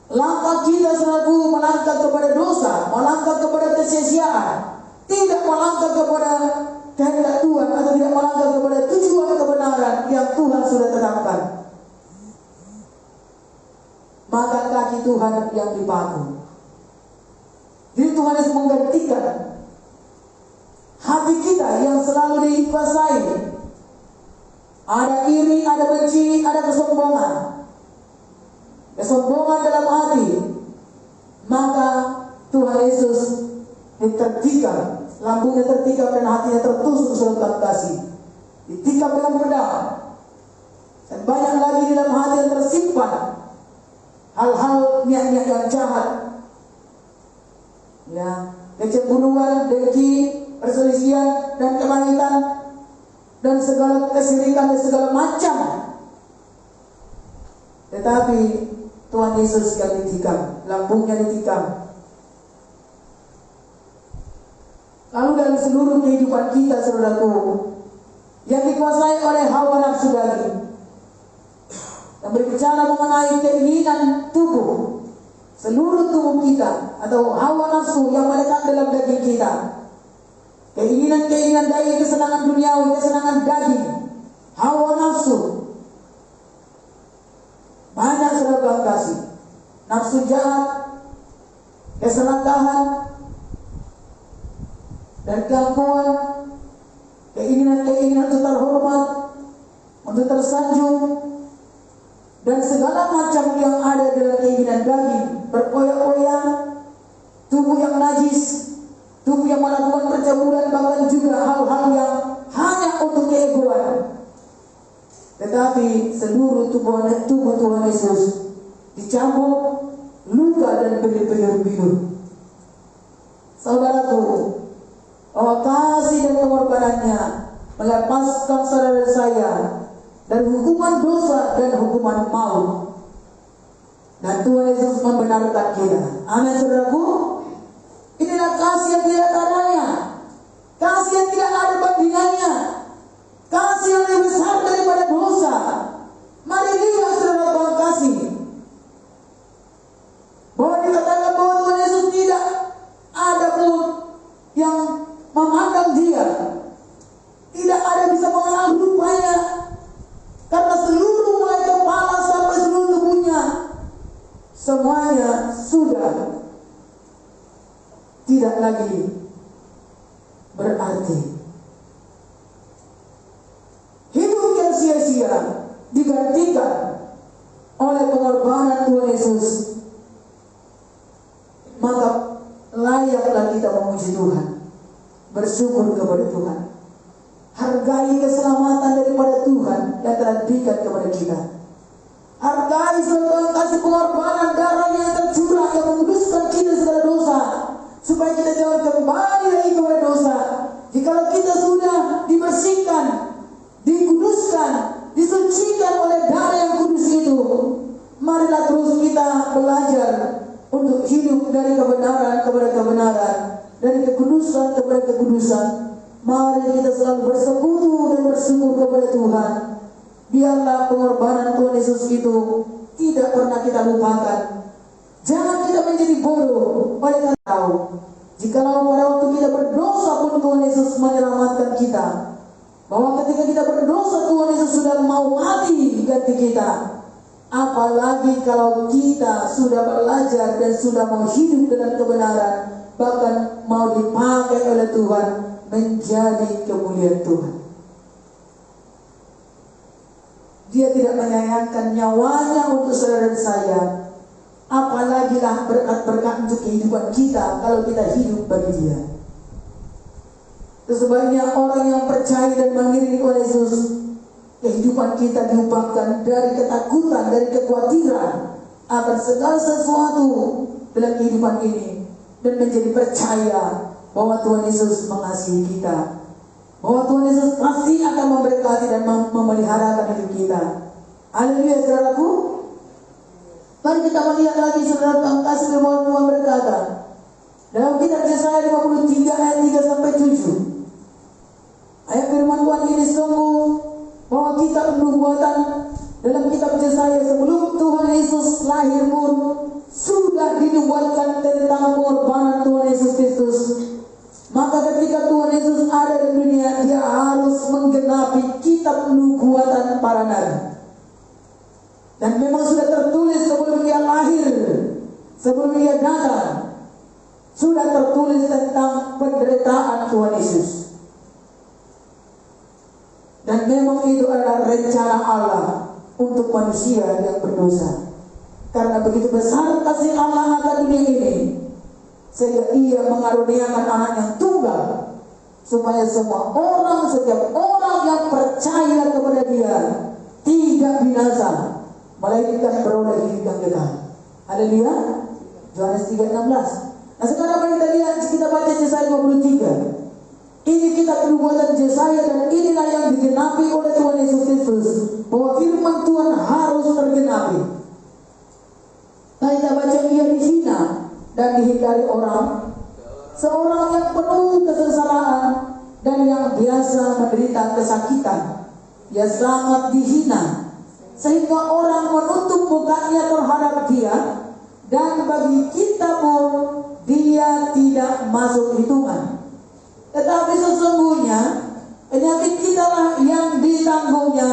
Langkah kita selalu melangkah kepada dosa, melangkah kepada kesia-siaan, tidak melangkah kepada kehendak Tuhan, atau tidak melangkah kepada tujuan kebenaran yang Tuhan sudah tetapkan. Maka kaki Tuhan yang dipaku. Jadi Tuhan harus menggantikan hati kita yang selalu dikuasai. Ada iri, ada benci, ada kesombongan. Kesombongan dalam hati. Maka Tuhan Yesus tertikam, lambungnya tertikam dan hatinya tertusuk saudara kasih, ditikam dengan pedang. Dan banyak lagi di dalam hati yang tersimpan hal-hal niat-niat yang jahat, ya, kecemburuan, dengki, perselisihan dan kemanitan dan segala kesirikan dan segala macam. Tetapi Tuhan Yesus yang ditikam, lambungnya ditikam. Lalu dalam seluruh kehidupan kita, saudaraku, yang dikuasai oleh hawa nafsu daging, yang berbicara mengenai keinginan tubuh, seluruh tubuh kita atau hawa nafsu yang melekat dalam daging kita, keinginan daging, kesenangan duniawi, kesenangan daging, hawa nafsu, banyak saudara kasih, nafsu jahat, keserakahan dan gangguan, keinginan untuk terhormat, untuk tersanjung, dan segala macam yang ada dalam keinginan daging, berkoyak-koyak, tubuh yang najis, tubuh yang melakukan percabulan, bahkan juga hal-hal yang hanya untuk keegoan. Tetapi seluruh tubuh Tuhan Yesus dicambuk, luka dan beribu-ribu. Saudaraku, bahwa kasih dan pengorbanannya melepaskan saudara saya dari hukuman dosa dan hukuman maut. Dan Tuhan Yesus membenarkan kita. Amin, saudaraku. Inilah kasih yang tidak taranya, kasih yang tidak ada bandingannya, kasih yang lebih besar daripada dosa. Mari lihat saudara Tuhan kasih, bahwa dikatakan bahwa Tuhan Yesus tidak ada pun yang memandang dia, tidak ada bisa mengenal rupanya, karena seluruh mulai kepala sampai seluruh tubuhnya semuanya sudah tidak lagi berarti. Hidup yang sia-sia digantikan oleh pengorbanan Tuhan Yesus. Maka layaklah kita memuji Tuhan, bersyukur kepada Tuhan, hargai keselamatan daripada Tuhan yang telah diberikan kepada kita. Hargai segala kasih pengorbanan darah yang tercurah yang menguduskan kita segala dosa, supaya kita jangan kembali lagi kepada dosa. Jikalau kita sudah dibersihkan, dikuduskan, disucikan oleh darah yang kudus itu, marilah terus kita belajar untuk hidup dari kebenaran kepada kebenaran, dari kekudusan kepada kekudusan. Mari kita selalu bersekutu dan bersyukur kepada Tuhan. Biarlah pengorbanan Tuhan Yesus itu tidak pernah kita lupakan. Jangan kita menjadi bodoh oleh karena tahu, jikalau pada waktu kita berdosa pun Tuhan Yesus menyelamatkan kita. Bahwa ketika kita berdosa Tuhan Yesus sudah mau mati ganti kita. Apalagi kalau kita sudah belajar dan sudah mau hidup dalam kebenaran, bahkan mau dipakai oleh Tuhan menjadi kemuliaan Tuhan. Dia tidak menyayangkan nyawanya untuk saudara dan saya. Apalagi lah berkat-berkat untuk kehidupan kita kalau kita hidup bagi dia. Sebaliknya orang yang percaya dan mengiringi Tuhan Yesus, kehidupan kita diubahkan dari ketakutan, dari kekhawatiran akan segala sesuatu dalam kehidupan ini, dan menjadi percaya bahwa Tuhan Yesus mengasihi kita, bahwa Tuhan Yesus pasti akan memberkati dan memeliharakan hidup kita. Haleluya, saudaraku. Mari kita melihat lagi saudara Tuhan kasih firman Tuhan berkata dalam kitab Yesaya 53 ayat 3 sampai 7. Ayat firman Tuhan ini sungguh bahwa kitab nubuatan dalam kitab Yesaya sebelum Tuhan Yesus lahir pun sudah dinubuatkan tentang pengorbanan Tuhan Yesus Kristus. Maka ketika Tuhan Yesus ada di dunia, dia harus menggenapi kitab nubuatan para nabi. Dan memang sudah tertulis sebelum dia lahir, sebelum dia datang, sudah tertulis tentang penderitaan Tuhan Yesus. Dan memang itu adalah rencana Allah untuk manusia yang berdosa. Karena begitu besar kasih Allah akan dunia ini, sehingga ia mengaruniakan anak yang tunggal, supaya semua orang, setiap orang yang percaya kepada dia tidak binasa, melainkan beroleh hidup yang kekal. Haleluya. Yohanes 3:16. Nah sekarang mari kita lihat, kita baca Yesaya 53. Ini kitab perbuatan Yesaya, dan inilah yang digenapi oleh Tuhan Yesus Kristus, bahwa firman Tuhan harus tergenapi. Nah, kita baca, ia dihina dan dihindari orang, seorang yang penuh kesengsaraan dan yang biasa menderita kesakitan. Ia sangat dihina sehingga orang menutup mukanya terhadap dia, dan bagi kita pun dia tidak masuk hitungan. Tetapi sesungguhnya penyakit kita lah yang ditanggungnya,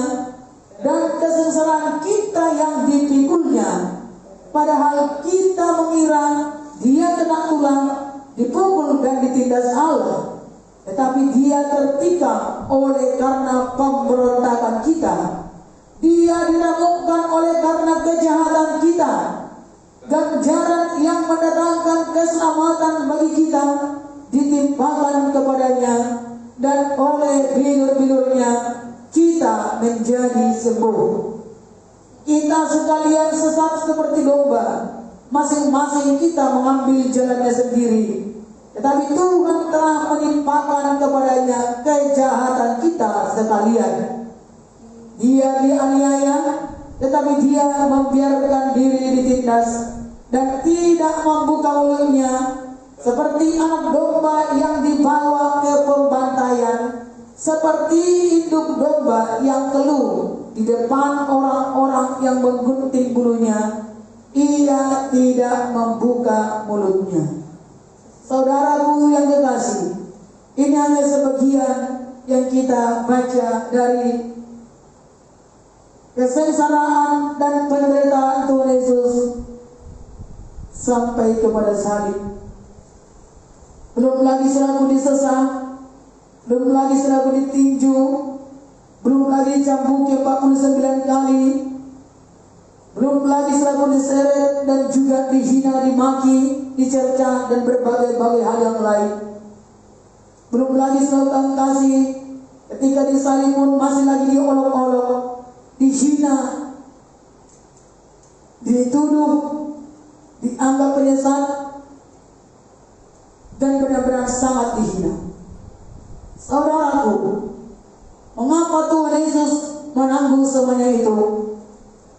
dan kesengsaraan kita yang dipikulnya. Padahal kita mengira dia kena tulang, dipukul dan ditindas Allah. Tetapi dia tertikam oleh karena pemberontakan kita. Dia diramukkan oleh karena kejahatan kita. Ganjaran yang mendatangkan keselamatan bagi kita ditimpakan kepadanya, dan oleh bilur-bilurnya kita menjadi sembuh. Kita sekalian sesat seperti domba, masing-masing kita mengambil jalannya sendiri. Tetapi Tuhan telah menimpakan kepadanya kejahatan kita sekalian. Dia dianiaya, tetapi dia membiarkan diri ditindas dan tidak membuka mulutnya, seperti anak domba yang dibawa ke pembantaian, seperti induk domba yang keluh di depan orang-orang yang menggunting bulunya, ia tidak membuka mulutnya. Saudaraku yang kekasih, ini hanya sebagian yang kita baca dari kesengsaraan dan penderitaan Tuhan Yesus sampai kepada salib. Belum lagi selaku disesat, belum lagi selaku ditinju, belum lagi dicambuki 49 kali, belum lagi selaku diseret dan juga dihina, dimaki, dicerca dan berbagai-bagai hal yang lain. Belum lagi selaku kasih, ketika disalib pun masih lagi diolok-olok, dihina, dituduh, dianggap penyesat, dan benar-benar sangat dihina. Saudaraku, mengapa Tuhan Yesus menanggung semuanya itu?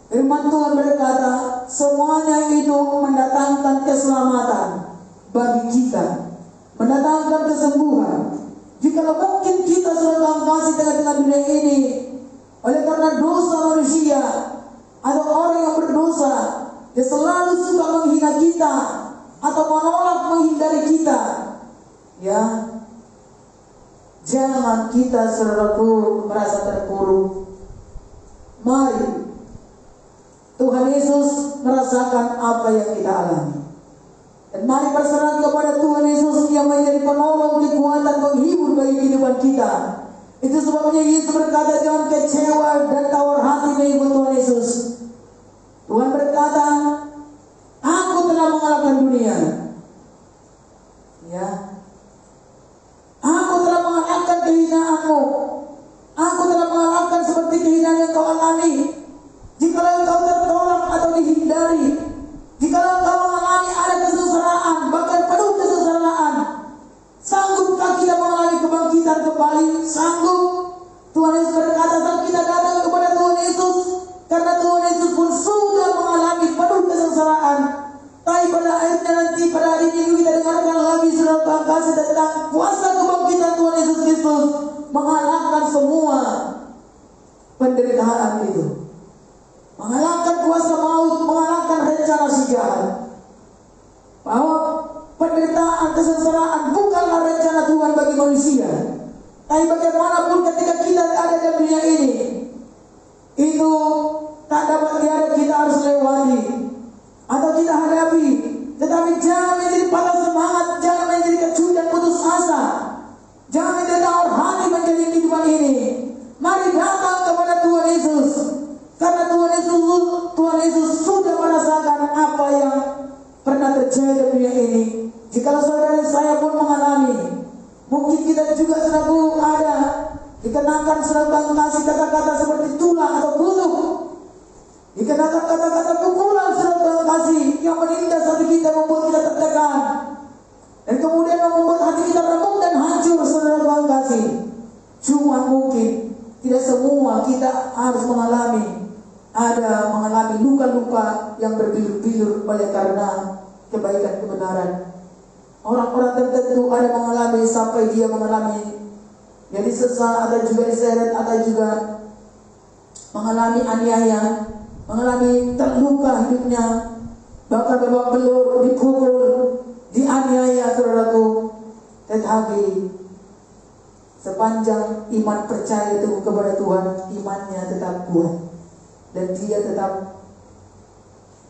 Firman Tuhan berkata, semuanya itu mendatangkan keselamatan bagi kita, mendatangkan kesembuhan. Jika mungkin kita sudah kasih dengan dunia ini, oleh karena dosa manusia atau orang yang berdosa, dia selalu suka menghina kita atau menolak, menghindari kita. Ya, jangan kita saudaraku merasa terpuruk. Mari Tuhan Yesus merasakan apa yang kita alami, dan mari berserah kepada Tuhan Yesus yang menjadi penolong, kekuatan, penghibur bagi kehidupan kita. Itu sebabnya Yesus berkata, jangan kecewa dan tawar hati mengikut Tuhan Yesus. Tuhan berkata, aku telah mengalahkan dunia. Ya, aku telah mengalahkan kehinaanmu. Aku telah mengalahkan seperti kehinaan yang kau alami. Jikalau kau tertolak atau dihindari, jikalau kau mengalami ada kesengsaraan, bahkan penuh kesengsaraan, sanggupkah kita mengalami kebangkitan kembali? Sanggup. Tuhan Yesus berkata, saat kita datang kepada Tuhan Yesus, karena Tuhan Yesus pun sudah mengalami penuh kesengsaraan. Tapi pada akhirnya nanti pada hari Minggu kita dengarkan lagi surat kasih tentang kuasa kebangkitan Tuhan Yesus Kristus mengalahkan semua penderitaan itu, mengalahkan kuasa maut, mengalahkan rencana si jahat. Bahwa penderitaan, kesengsaraan bukanlah rencana Tuhan bagi manusia. Tapi bagaimanapun ketika kita ada di dunia ini, itu tak dapat kita harus lewati atau kita hadapi. Tetapi jangan menjadi patah semangat, jangan menjadi kecut dan putus asa, jangan menjadi tawar hati menjadi kehidupan ini. Mari datang kepada Tuhan Yesus, karena Tuhan Yesus sudah merasakan apa yang pernah terjadi di dunia ini. Jikalau saudara dan saya pun mengalami, mungkin kita juga saudaraku ada dikenakan saudara kasih kata-kata seperti tulang atau kutuk, dikenakan kata-kata pukulan saudara kasih yang menindas hati kita, membuat kita tertekan, dan kemudian membuat hati kita remuk dan hancur saudara kasih. Cuma mungkin tidak semua kita harus mengalami luka-luka yang berbilur-bilur oleh karena kebaikan kebenaran. Orang-orang tertentu ada mengalami sampai dia mengalami jadi sesat, atau juga diseret, atau juga mengalami aniaya, mengalami terluka hidupnya, bahkan babak belur, dipukul, dianiaya saudaraku. Tetapi sepanjang iman percaya itu kepada Tuhan, imannya tetap kuat dan dia tetap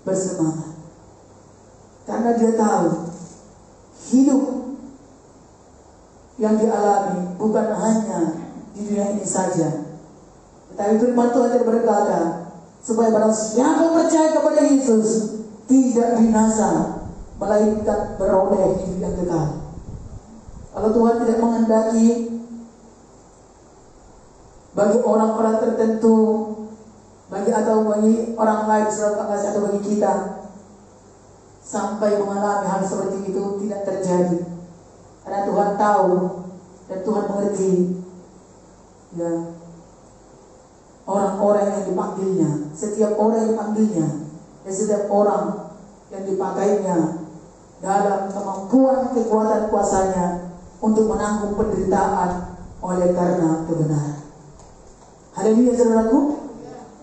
bersemangat karena dia tahu hidup yang dialami bukan hanya di dunia ini saja, tetapi firman Tuhan yang berkata supaya barang siapa percaya kepada Yesus tidak binasa, melainkan beroleh hidup yang kekal. Kalau Tuhan tidak menghendaki bagi orang-orang tertentu, bagi orang lain atau bagi kita sampai mengalami hal seperti itu, tidak terjadi. Karena Tuhan tahu dan Tuhan mengerti ya, orang-orang yang dipanggilnya, setiap orang yang dipanggilnya, dan setiap orang yang dipakainya dalam kemampuan kekuatan kuasanya untuk menanggung penderitaan oleh karena kebenaran. Haleluya saudaraku.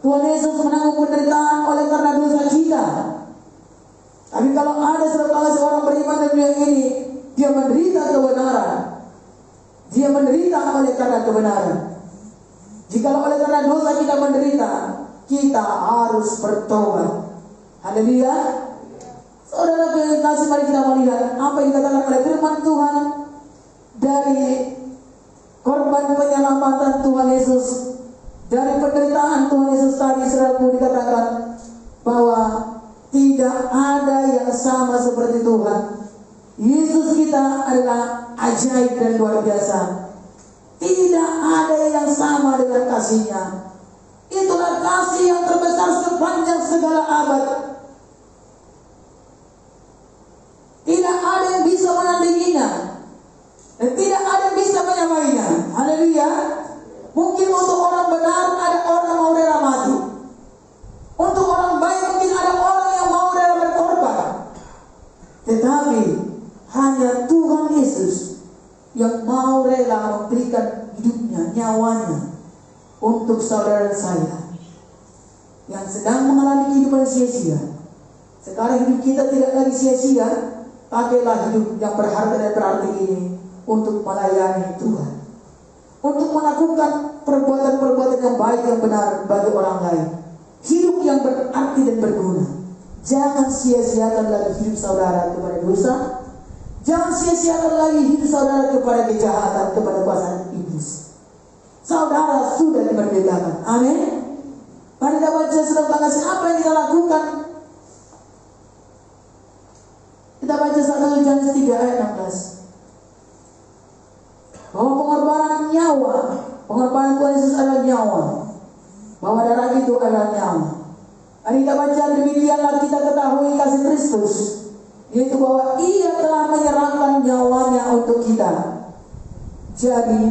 Tuhan Yesus menanggung penderitaan oleh karena dosa kita. Tapi kalau ada seorang beriman di dunia ini, dia menderita kebenaran, dia menderita oleh karena kebenaran. Jikalau oleh karena dosa kita menderita, kita harus bertobat. Haleluya. Saudara yang kasih, mari kita melihat apa yang dikatakan oleh firman Tuhan dari korban penyelamatan Tuhan Yesus, dari penderitaan Tuhan Yesus tadi. Saudaraku, dikatakan bahwa tidak ada yang sama seperti Tuhan. Yesus kita adalah ajaib dan luar biasa. Tidak ada yang sama dengan kasih-Nya. Itulah kasih yang terbesar sepanjang segala abad. Tidak ada yang bisa menandinginya, dan tidak ada yang bisa menyamainya. Haleluya. Mungkin untuk orang benar ada orang mau rela mati. Untuk orang baik mungkin ada orang yang mau rela berkorban. Tetapi hanya Tuhan Yesus yang mau rela memberikan hidupnya, nyawanya untuk saudara saya yang sedang mengalami kehidupan sia-sia. Sekarang hidup kita tidak lagi sia-sia. Pakailah hidup yang berharga dan berarti ini untuk melayani Tuhan, untuk melakukan perbuatan-perbuatan yang baik, yang benar bagi orang lain. Hidup yang berarti dan berguna. Jangan sia-siakan lagi hidup saudara kepada dosa. Jangan sia-siakan lagi hidup saudara kepada kejahatan, kepada kuasa iblis. Saudara sudah dimerdekakan. Amin. Mari kita baca surat kasih apa yang kita lakukan. Kita baca 1 Yohanes 3 ayat 16. Bahwa pengorbanan nyawa, pengorbanan Tuhan Yesus adalah nyawa. Bahwa darah itu adalah nyawa. Mari kita baca, demikianlah kita ketahui kasih Kristus, yaitu bahwa Ia telah menyerahkan nyawanya untuk kita. Jadi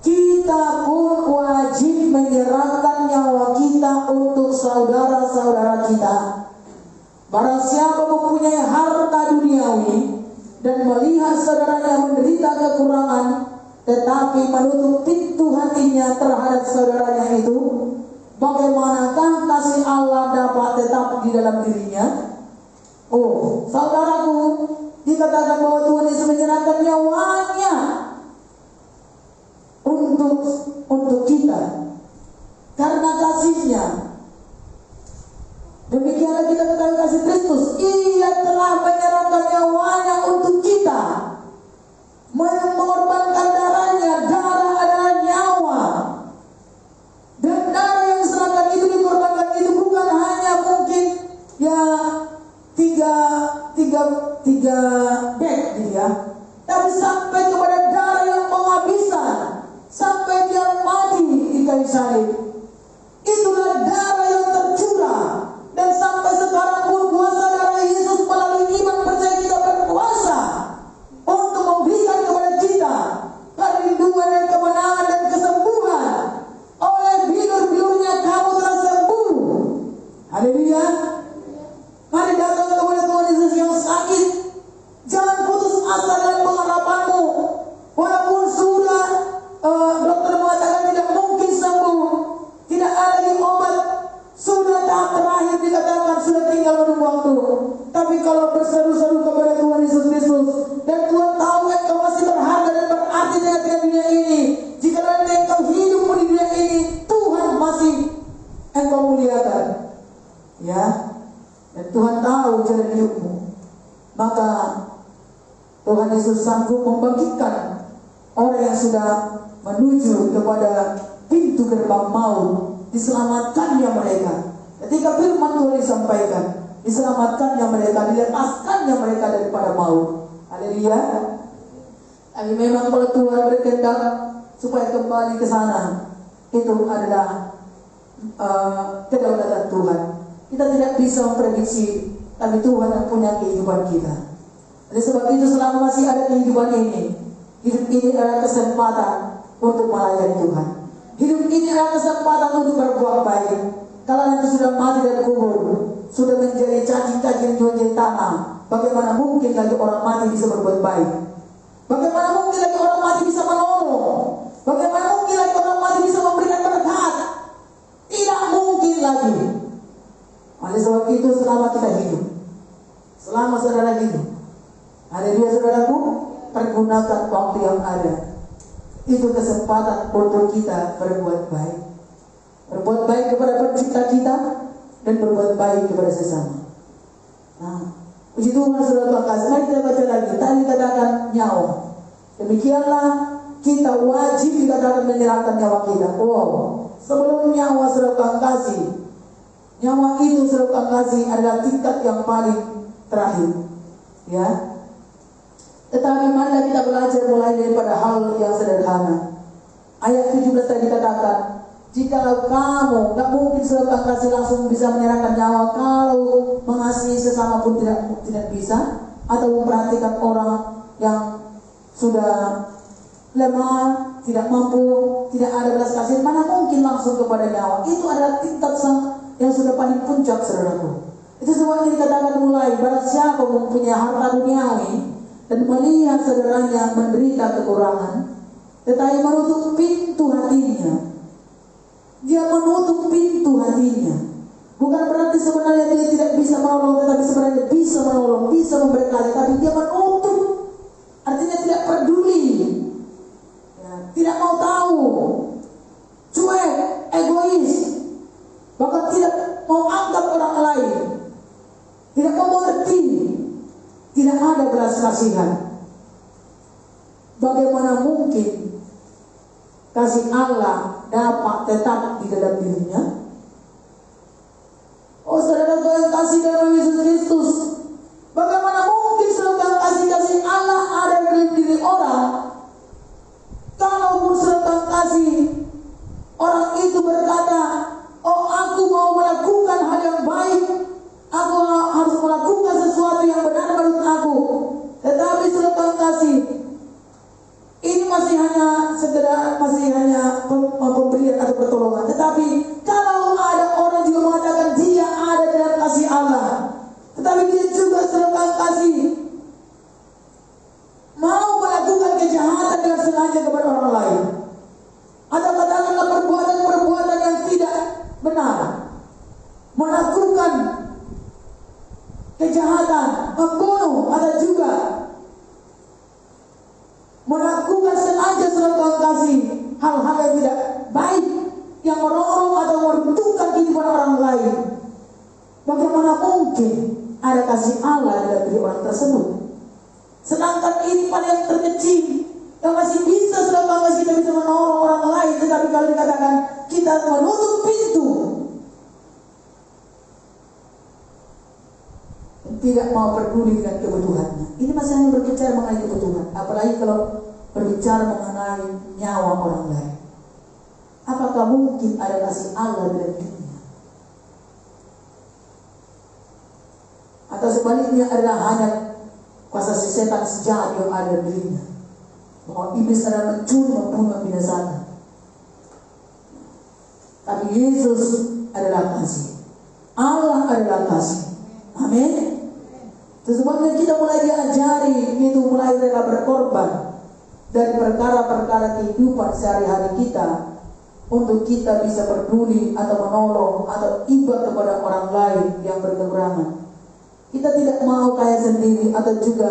kita pun wajib menyerahkan nyawa kita untuk saudara-saudara kita. Barang siapa mempunyai harta duniawi dan melihat saudaranya menderita kekurangan, tetapi menutup pintu hatinya terhadap saudaranya itu, bagaimanakah kasih Allah dapat tetap di dalam dirinya? Oh, saudaraku, dikatakan bahwa Tuhan Yesus menyerahkan nyawanya untuk kita karena kasih-Nya. Demikianlah kita ketahui kasih Kristus. Ia telah menyerahkan nyawanya untuk kita, mengorbankan darahnya. Darah adalah nyawa, dan darah yang diserahkan itu, dikorbankan itu bukan hanya mungkin ya tiga tiga beg gitu ya. Tapi sampai kepada darah yang penghabisan, sampai dia mati di kayu salib. Itulah darah yang tercurah. Dan sampai sekarang pun kuasa darah Yesus melalui iman percaya kita berkuasa untuk memberikan kepada kita perlindungan dan kemenangan dan kesembuhan. Oleh bilur-bilurnya kamu telah sembuh. Haleluya. Mari datang kepada Tuhan Yesus yang sakit. Jangan putus asa dalam pengharapanmu. Walaupun sudah dokter mengatakan tidak mungkin sembuh, tidak ada lagi obat, sudah tahap terakhir dikatakan sudah tinggal menunggu waktu. Tapi kalau berseru-seru kepada Tuhan Yesus Kristus dan Tuhan tahu engkau masih berharga dan berarti di tengah dunia ini, jika nanti engkau hidup di dunia ini, Tuhan masih engkau muliakan, ya. Dan Tuhan tahu jalan hidupmu, maka Tuhan Yesus sanggup membangkitkan orang yang sudah menuju kepada pintu gerbang maut, diselamatkannya mereka. Ketika firman Tuhan disampaikan, diselamatkannya mereka, dilepaskannya mereka daripada maut. Haleluya. Tapi memang kalau Tuhan berkehendak supaya kembali ke sana, itu adalah kedaulatan Tuhan. Kita tidak bisa memprediksi, tapi Tuhan yang punya kehidupan kita. Oleh sebab itu selama masih ada kehidupan ini, hidup ini adalah kesempatan untuk melayani Tuhan. Hidup ini adalah kesempatan untuk berbuat baik. Kalau nanti sudah mati dan kubur, sudah menjadi cacing-cacing di tanah, bagaimana mungkin lagi orang mati bisa berbuat baik? Bagaimana mungkin lagi orang mati bisa menolong? Bagaimana mungkin lagi orang mati bisa memberikan berkat? Tidak mungkin lagi. Oleh sebab itu selama kita hidup, selama saudara hidup, haleluya saudaraku, pergunakan waktu yang ada. Itu kesempatan untuk kita berbuat baik. Berbuat baik kepada pencipta kita dan berbuat baik kepada sesama. Nah, puji Tuhan saudara kasih. Mari kita baca lagi. Tadi katakan nyawa. Demikianlah kita wajib dikatakan menyerahkan nyawa kita. Wow. Sebelum nyawa saudara kasih, nyawa itu saudara kasih adalah tingkat yang paling terakhir. Ya. Tetapi marilah kita belajar mulai daripada hal yang sederhana. Ayat 17 tadi katakan, jikalau kamu, gak mungkin saudara kasih langsung bisa menyerahkan nyawa kalau mengasihi sesama pun tidak bisa, atau memperhatikan orang yang sudah lemah, tidak mampu, tidak ada belas kasih, mana mungkin langsung kepada nyawa. Itu adalah tingkat yang sudah paling puncak saudaraku. Itu semua yang dikatakan mulai, barang siapa mempunyai harta duniawi dan melihat saudaranya menderita kekurangan, tetapi menutup pintu hatinya. Dia menutup pintu hatinya. Bukan berarti sebenarnya dia tidak bisa menolong, tetapi sebenarnya bisa menolong, bisa memberkati, tapi dia menutup. Artinya tidak peduli, ya, tidak mau tahu, cuek, egois, bahkan tidak mau anggap orang lain, tidak mau mengerti. Tidak ada belas kasihan. Bagaimana mungkin kasih Allah dapat tetap di dalam dirinya? Oh saudara yang kasih dalam Yesus Kristus, bagaimana mungkin saudara kasih Allah ada dalam diri orang? Kalaupun saudara kasih, orang itu berkata, oh aku mau melakukan hal yang baik, aku harus melakukan sesuatu yang benar menurut aku. Tetapi saudara kasih, ini masih hanya pemberian atau pertolongan. Tetapi kalau ada orang juga mengatakan dia ada dalam kasih Allah, tetapi dia juga saudara kasih mau melakukan kejahatan dengan sengaja kepada orang lain, atau katakanlah perbuatan-perbuatan yang tidak benar, melakukan kejahatan, membunuh, atau juga melakukan sengaja saudara kasih hal-hal yang tidak baik, yang merongrong atau meruntuhkan kehidupan orang lain. Bagaimana mungkin ada kasih Allah dalam diri orang tersebut? Sedangkan ini pada yang terkecil, yang masih bisa saudara kasih, kita bisa menolong orang lain. Tetapi kalau dikatakan kita menutup pintu tidak mau peduli dengan kebutuhannya. Ini masih hanya berbicara mengenai kebutuhan, apalagi kalau berbicara mengenai nyawa orang lain. Apakah mungkin ada kasih Allah dalam dirinya? Atau sebaliknya adalah hanya kuasa setan sejahat yang ada dalam dirinya? Bahwa iblis adalah mencuri, membunuh, membinasakan. Tapi Yesus adalah kasih. Allah adalah kasih. Amin. Sesungguhnya kita mulai diajari itu mulai rela berkorban dari perkara-perkara kehidupan sehari-hari kita, untuk kita bisa peduli atau menolong atau iba kepada orang lain yang berkekurangan. Kita tidak mau kaya sendiri atau juga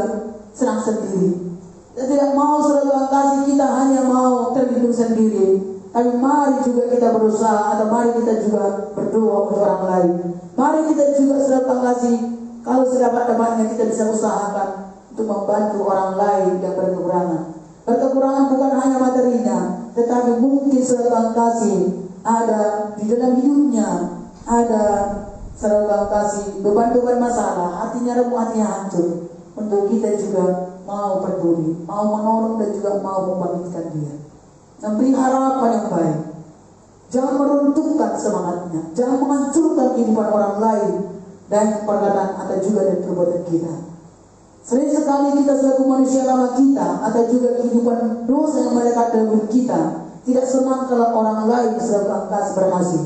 senang sendiri. Kita tidak mau saudara kasih kita hanya mau terlindung sendiri. Tapi mari juga kita berusaha, atau mari kita juga berdoa untuk orang lain. Mari kita juga saudara kasih, kalau sedapat-dapatnya kita bisa usahakan untuk membantu orang lain yang berkekurangan. Berkekurangan bukan hanya materinya, tetapi mungkin saudara kasih ada di dalam hidupnya, ada saudara kasih beban-beban masalah, hatinya remuk, hatinya hancur. Untuk kita juga mau peduli, mau menolong dan juga mau membangkitkan dia, memberi harapan yang baik. Jangan meruntuhkan semangatnya, jangan menghancurkan kehidupan orang lain dan perkataan atau juga dari perbuatan kita. Sering sekali kita selaku manusia lama kita atau juga kehidupan dosa yang melekat dalam kita tidak senang kalau orang lain selalu angkas berhasil.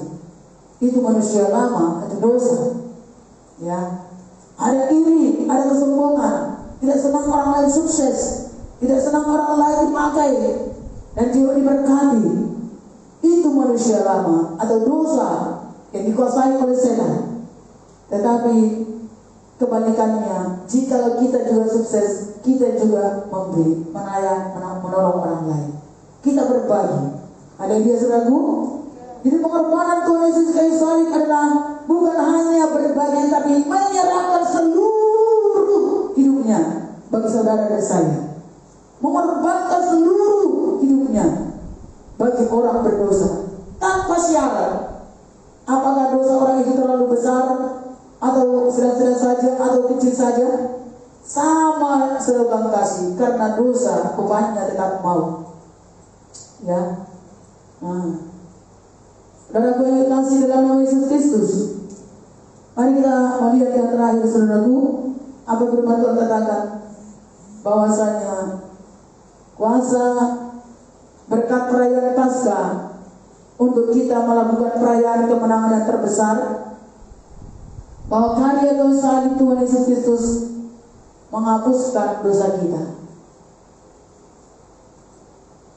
Itu manusia lama atau dosa. Ya, ada iri, ada kesombongan, tidak senang orang lain sukses, tidak senang orang lain dipakai dan juga diberkati. Itu manusia lama atau dosa yang dikuasai oleh setan. Tetapi kebalikannya, jika kita juga sukses, kita juga memberi, menolong orang lain. Kita berbagi. Ada dia saudaraku. Jadi pengorbanan Tuhan Yesus kayu salib adalah bukan hanya berbagi, tapi menyerahkan seluruh hidupnya bagi saudara dan saya. Mengorbankan seluruh hidupnya bagi orang berdosa tanpa syarat. Apakah dosa orang itu terlalu besar atau sedang-sedang saja atau kecil saja, sama seragam kasih, karena dosa bebannya tetap mau. Ya, saudaraku yang kasih dalam nama Yesus Kristus, mari kita melihat yang terakhir saudaraku, apa firman Tuhan katakan, bahwasanya kuasa berkat perayaan Paskah untuk kita melakukan perayaan kemenangan yang terbesar, bahwa karya Tuhan salib Tuhan Yesus Kristus menghapuskan dosa kita.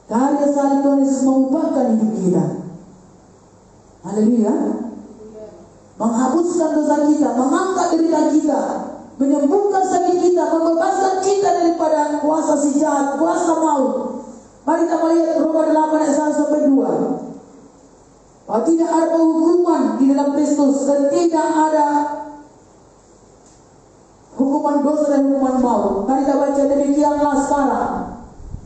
Karya salib Tuhan Yesus mengubahkan hidup kita. Haleluya. Menghapuskan dosa kita, mengangkat derita kita, menyembuhkan sakit kita, membebaskan kita daripada kuasa si jahat, kuasa maut. Mari kita melihat Roma 8 ayat 1 sampai 2. Bahwa tidak ada hukuman di dalam Kristus dan tidak ada hukuman dosa dan hukuman maut. Mari kita baca, demikianlah sekarang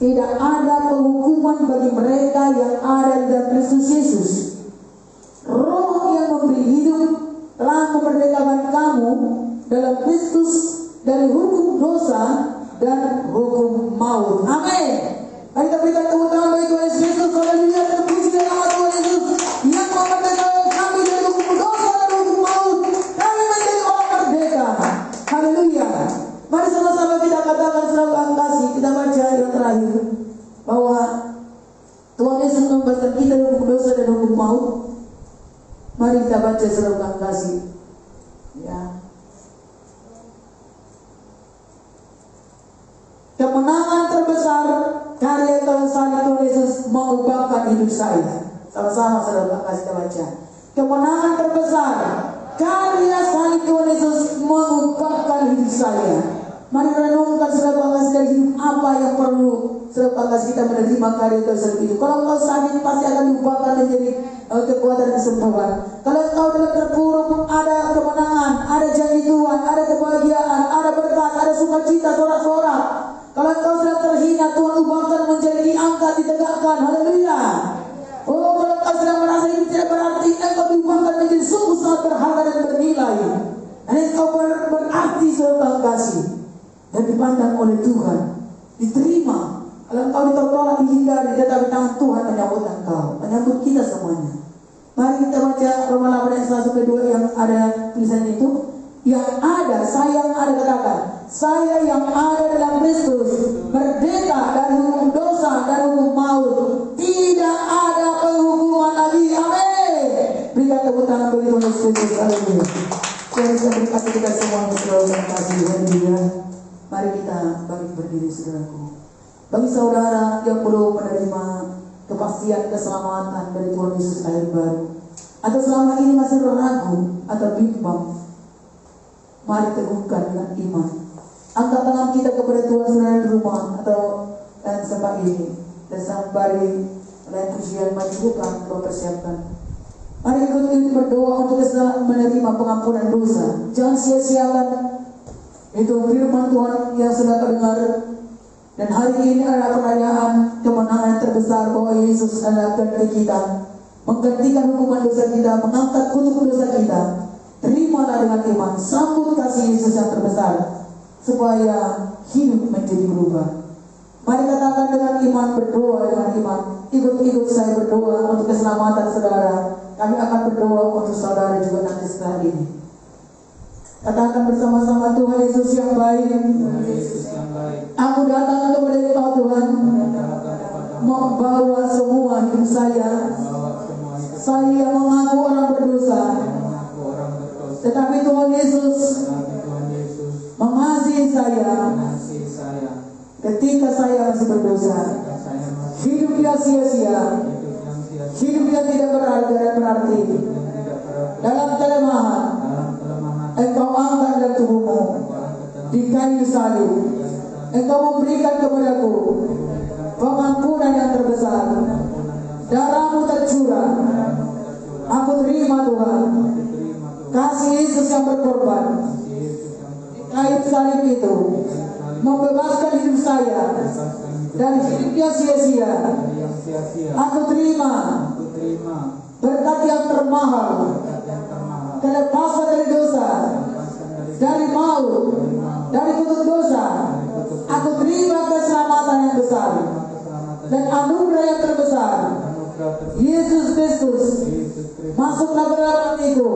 tidak ada penghukuman bagi mereka yang ada di dalam Kristus Yesus. Roh yang memberi hidup telah memerdekakan kamu dalam Kristus dari hukum dosa dan hukum maut. Amin. Mari kita berikan tepuk tangan bagi Tuhan Yesus Kristus. Haleluya, terpuji nama Tuhan Yesus yang memerdekakan kami dari hukum dosa dan hukum maut. Kami menjadi orang merdeka. Haleluya. Mari sama-sama kita katakan selalu kasih. Kita baca yang terakhir bahwa Tuhan Yesus membebaskan kita dari hukum dosa dan hukum maut. Mari kita baca selalu kasih. Ya. Kemenangan terbesar karya Tuhan salib Tuhan Yesus mengubahkan hidup saya. Sama-sama saudara kasih kita baca. Kemenangan terbesar karya salib Tuhan Yesus mengubahkan hidup saya. Mari renungkan saudara kasih dari hidup apa yang perlu saudara kasih kita menerima karya Tuhan salib itu. Kalau engkau sakit pasti akan diubahkan menjadi kekuatan kesembuhan. Kalau engkau dalam terpuruk, ada kemenangan, ada janji Tuhan, ada kebahagiaan, ada berkat, ada sukacita, sorak-sorak. Kalau engkau sedang terhina, Tuhan ubahkan menjadi diangkat, ditegakkan. Haleluya. Oh, kalau engkau sedang merasa hidup tidak berarti, engkau diubahkan menjadi sungguh sangat berharga dan bernilai. Dan engkau berarti saudara kasih dan dipandang oleh Tuhan, diterima. Kalau engkau ditolak, dihindari, tetapi tangan Tuhan menyambut engkau, menyambut kita semuanya. Mari kita baca Roma 8 ayat 1-2 yang ada tulisan itu. Yang ada, saya yang ada, katakan, saya yang ada dalam Kristus, merdeka dari hukum dosa dan hukum maut. Tidak ada penghukuman lagi. Amin. Berikan tepuk tangan bagi Tuhan Yesus Kristus. Haleluya. Tuhan Yesus berkati kita semua untuk selalu kasih. Haleluya. Mari kita bangkit berdiri, saudaraku. Bagi saudara yang belum menerima kepastian keselamatan dari Tuhan Yesus lahir baru, atau selama ini masih ragu atau bimbang, mari teguhkan dengan iman. Angkat tangan kita kepada Tuhan saudara di rumah atau dan tempat ini, dan sembari lain pujian maju bukan persiapkan. Mari ikut berdoa untuk menerima pengampunan dosa. Jangan sia-siakan itu firman Tuhan yang sudah terdengar. Dan hari ini adalah perayaan kemenangan terbesar bahwa Yesus adalah ganti kita, menggantikan hukuman dosa kita, mengangkat kutuk dosa kita. Terimalah dengan iman, sambut kasih Yesus yang terbesar, supaya hidup menjadi berubah. Mari katakan dengan iman, berdoa dengan iman. Ikut saya berdoa untuk keselamatan saudara. Kami akan berdoa untuk saudara juga nanti setelah ini. Katakan bersama-sama, Tuhan Yesus yang baik, aku datang kepada Engkau Tuhan, membawa semua hidup saya. Saya mengaku orang berdosa, tetapi Tuhan Yesus mengasihi saya ketika saya masih berdosa. Hidup dia sia-sia, hidup dia tidak berharga dan berarti. Dalam kelemahan Engkau angkat dalam tubuhmu di kayu salib. Engkau memberikan kepadaku pengampunan yang terbesar. Darahmu tercurah. Aku terima Tuhan kasih Yesus yang berkorban di kayu salib itu, membebaskan hidup saya dari hidupnya sia-sia. Aku terima berkat yang termahal, kelepasan dari dosa, dari maut, dari kutuk dosa. Aku terima keselamatan yang besar dan anugerah yang terbesar. Yesus Kristus, masuklah ke dalam hatiku,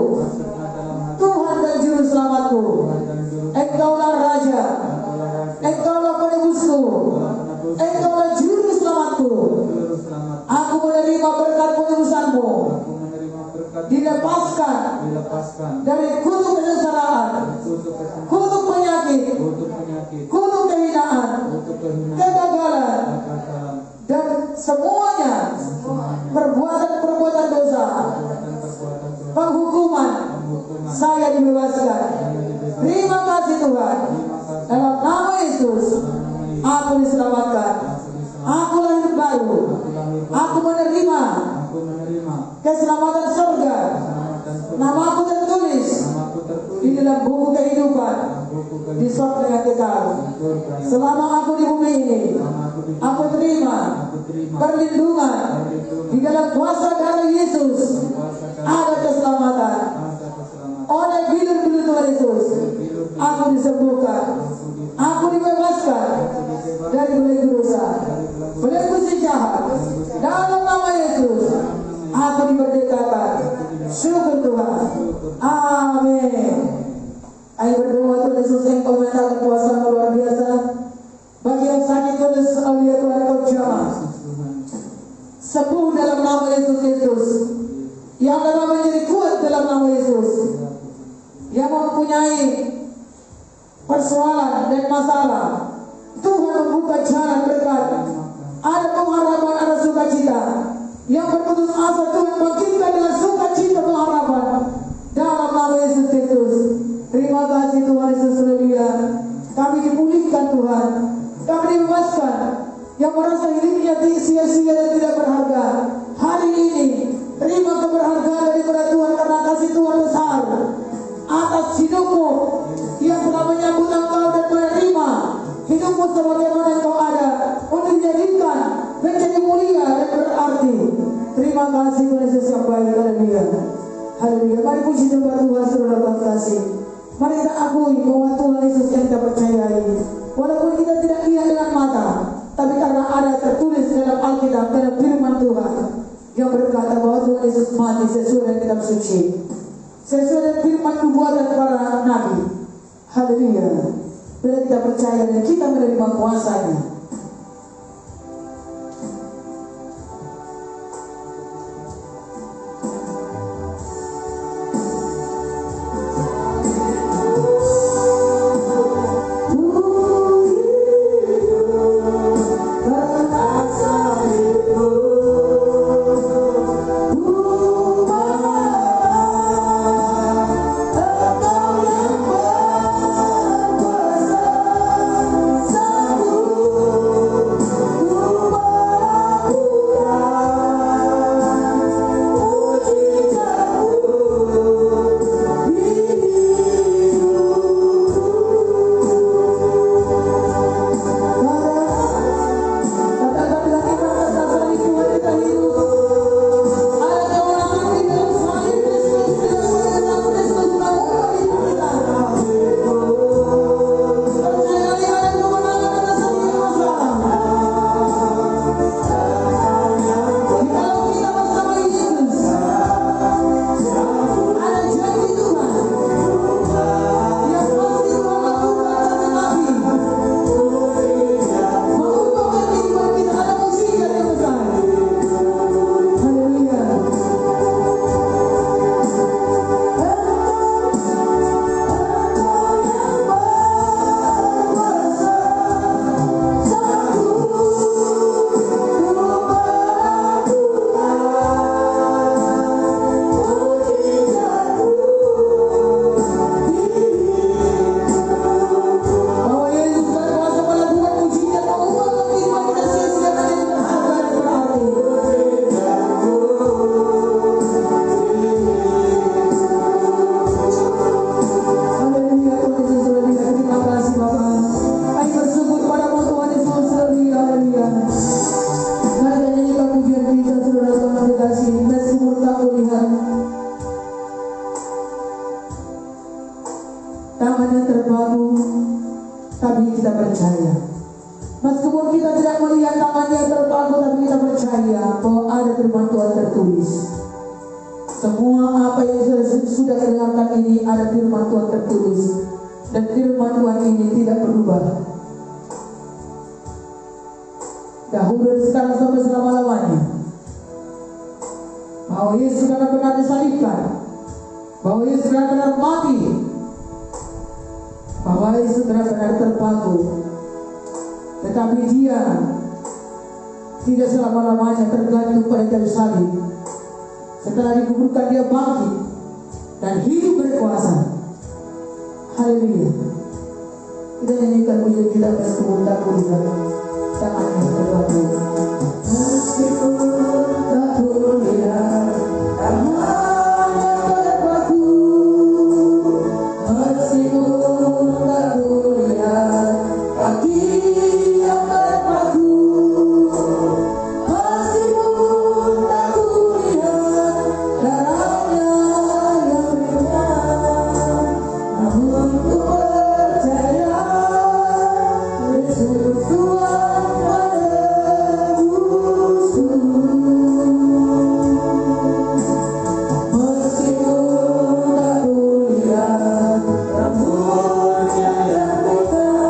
Tuhan dan Juru Selamatku. Engkaulah Raja, Engkaulah penebusku, Engkaulah Juru Selamatku. Aku menerima berkat penebusanmu, dilepaskan dari kutuk kesengsaraan, kutuk penyakit, kutuk kehinaan, kegagalan, dan semuanya perbuatan-perbuatan dosa, penghukuman. Saya dibebaskan. Terima kasih Tuhan. Dalam nama Yesus aku diselamatkan. Aku lahir baru. Aku menerima keselamatan surga. Namaku tertulis di dalam buku kehidupan di surga yang kekal. Selama aku di bumi ini, aku terima perlindungan di dalam kuasa darah Yesus. Ada keselamatan oleh bilur-bilur Tuhan Yesus. Aku disembuhkan, aku dibebaskan dari belenggu dosa, belenggu si jahat. Dalam nama Yesus aku dimerdekakan. Syukur Tuhan. Amin. Ayo berdoa Tuhan Yesus, Engkau menyatakan kuasa luar biasa. Bagi yang sakit Tuhan Yesus, lihat Tuhan Engkau jamah sembuh dalam nama Yesus Kristus. Yang dapat menjadi kuat dalam nama Yesus. Yang mempunyai persoalan dan masalah, Tuhan membuka jalan berkat. Ada pengharapan, ada sukacita. Yang berputus asa, Tuhan bangkitkan dengan sukacita pengharapan dalam nama Yesus Kristus. Terima kasih Tuhan Yesus. Haleluya. Kami dipulihkan Tuhan, kami dibebaskan. Yang merasa hidupnya sia-sia dan tidak berharga, hari ini terima keberhargaan daripada Tuhan karena kasih Tuhan besar atas hidupmu yang telah menyambut engkau dan menerima hidupmu sebagaimana engkau ada untuk dijadikan menjadi mulia dan berarti. Terima kasih Tuhan Yesus yang baik. Haleluya. Haleluya. Mari puji Tuhan Tuhan saudara kasih. Mari kita akui bahwa Tuhan Yesus yang kita percayai, walaupun kita tidak lihat dengan mata, tapi karena ada tertulis dalam Alkitab, dalam firman Tuhan yang berkata bahwa Tuhan Yesus mati sesuai dengan kitab suci, sesuai dengan firman nubuatan para nabi. Haleluya. Bila kita percaya dan kita menerima kuasanya, tangannya terpaku, tapi kita percaya. Meskipun kita tidak melihat tangannya terpaku, tapi kita percaya bahwa ada firman Tuhan tertulis. Semua apa yang sudah kedengarkan ini ada firman Tuhan tertulis, dan firman Tuhan ini tidak berubah. Dahulu dan sekarang sampai selama-lamanya. Bahwa Yesus benar-benar disalibkan, bahwa Yesus benar-benar mati, bahwa Yesus benar-benar terpaku, tetapi Dia tidak selama-lamanya tergantung pada kayu salib. Setelah dikuburkan Dia bangkit dan hidup berkuasa. Haleluya. Kita nyanyikan pujian kita meskipun tak kulihat tangannya terpaku. Meskipun tak kulihat tangannya terpaku, meskipun tak kulihat kaki yang terpaku, meskipun tak kulihat darahnya yang ringan, namun ku percaya Yesus Tuhan menebusku. Meskipun tak kulihat rambutnya yang putih,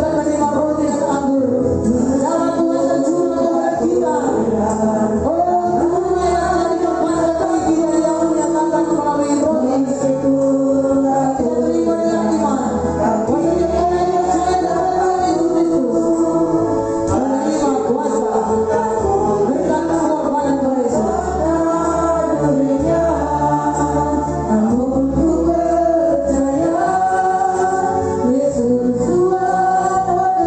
akan menerima roti dan anggur. Nama Tuhan tercurah kepada kita. Oh Tuhan yang telah dikembangkan bagi kita yang menyatakan melalui roti itu. Kita terima dengan iman. Bahwa kita yang percaya dalam nama Yesus Kristus menerima kuasa berkat pengorbanan Tuhan Yesus. Namun ku percaya Yesus Tuhan.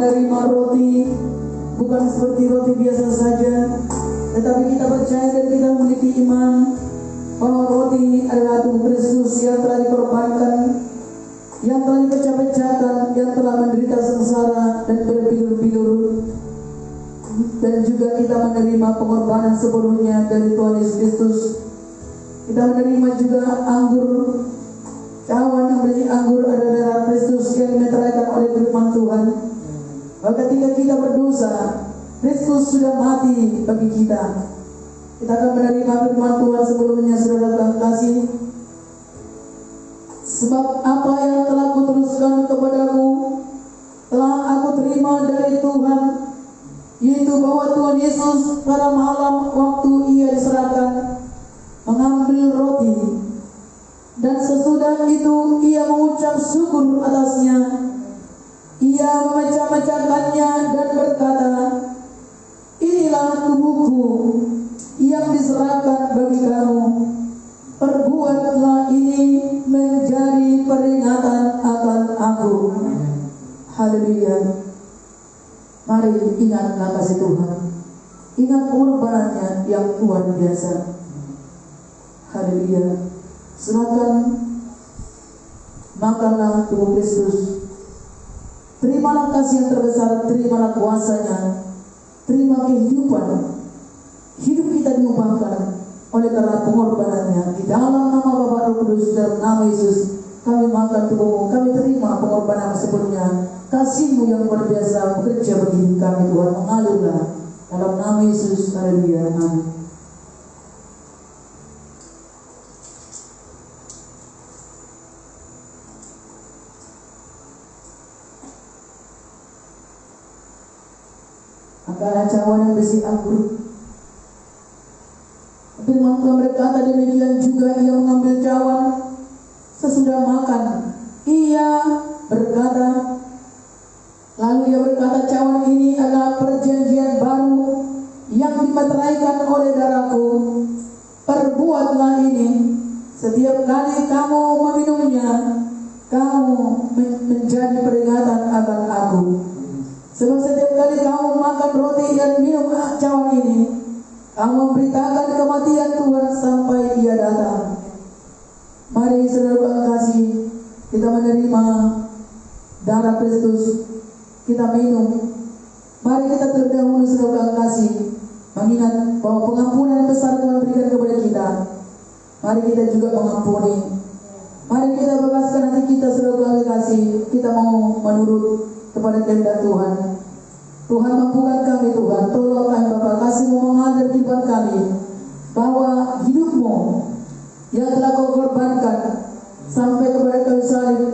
menerima roti bukan seperti roti biasa saja, tetapi kita percaya dan kita memiliki iman bahwa roti ini adalah tubuh Kristus yang telah dikorbankan, yang telah dipecah-pecahkan, yang telah menderita sengsara dan berbilur-bilur. Dan juga kita menerima pengorbanan sepenuhnya dari Tuhan Yesus Kristus. Kita menerima juga anggur, cawan yang berisi anggur adalah darah Kristus yang dimeteraikan oleh firman Tuhan. Bahwa ketika kita berdosa, Kristus sudah mati bagi kita. Kita akan menerima firman Tuhan sebelumnya, saudara kasih. Sebab apa yang telah kuteruskan kepadamu telah aku terima dari Tuhan, yaitu bahwa Tuhan Yesus pada malam waktu ia diserahkan mengambil roti, dan sesudah itu ia mengucap syukur atasnya. Ia memecah-mecahkannya dan berkata, inilah tubuhku yang diserahkan bagi kamu. Perbuatlah ini menjadi peringatan akan aku. Haleluya. Mari ingatlah kasih Tuhan. Ingat pengorbanannya yang luar biasa. Haleluya. Silakan makanlah tubuh Kristus. Terimalah kasih yang terbesar, terimalah kuasanya, terima kehidupan. Hidup kita diubahkan oleh karena pengorbanannya. Di dalam nama Bapa, Roh Kudus, dalam nama Yesus, kami makan tubuhmu, kami terima pengorbanan sebelumnya. Kasih-Mu yang luar biasa bekerja bagi hidup kami, Tuhan, mengalirlah dalam nama Yesus. Haleluya. Amin. Adalah cawan yang berisi anggur. Firman Tuhan berkata demikian juga ia mengambil cawan sesudah makan. Ia berkata, lalu ia berkata, cawan ini adalah perjanjian baru yang dimeteraikan oleh darahku. Perbuatlah ini setiap kali kamu meminumnya, kamu menjadi peringatan akan aku. Sebab setiap kali kamu makan roti dan minum cawan ini, kamu memberitakan kematian Tuhan sampai Ia datang. Mari saudara kasih, kita menerima darah Kristus, kita minum. Mari kita terlebih dahulu saudara kasih, mengingat bahwa pengampunan besar Tuhan berikan kepada kita. Mari kita juga mengampuni. Mari kita bebaskan hati kita saudara kasih. Kita mau menurut kepada kehendak Tuhan. Tuhan mampukan kami, Tuhan, tolong kami Bapa, kasih-Mu mengalir kehidupan kami, bahwa hidup-Mu yang telah Kau korbankan sampai kepada kayu salib,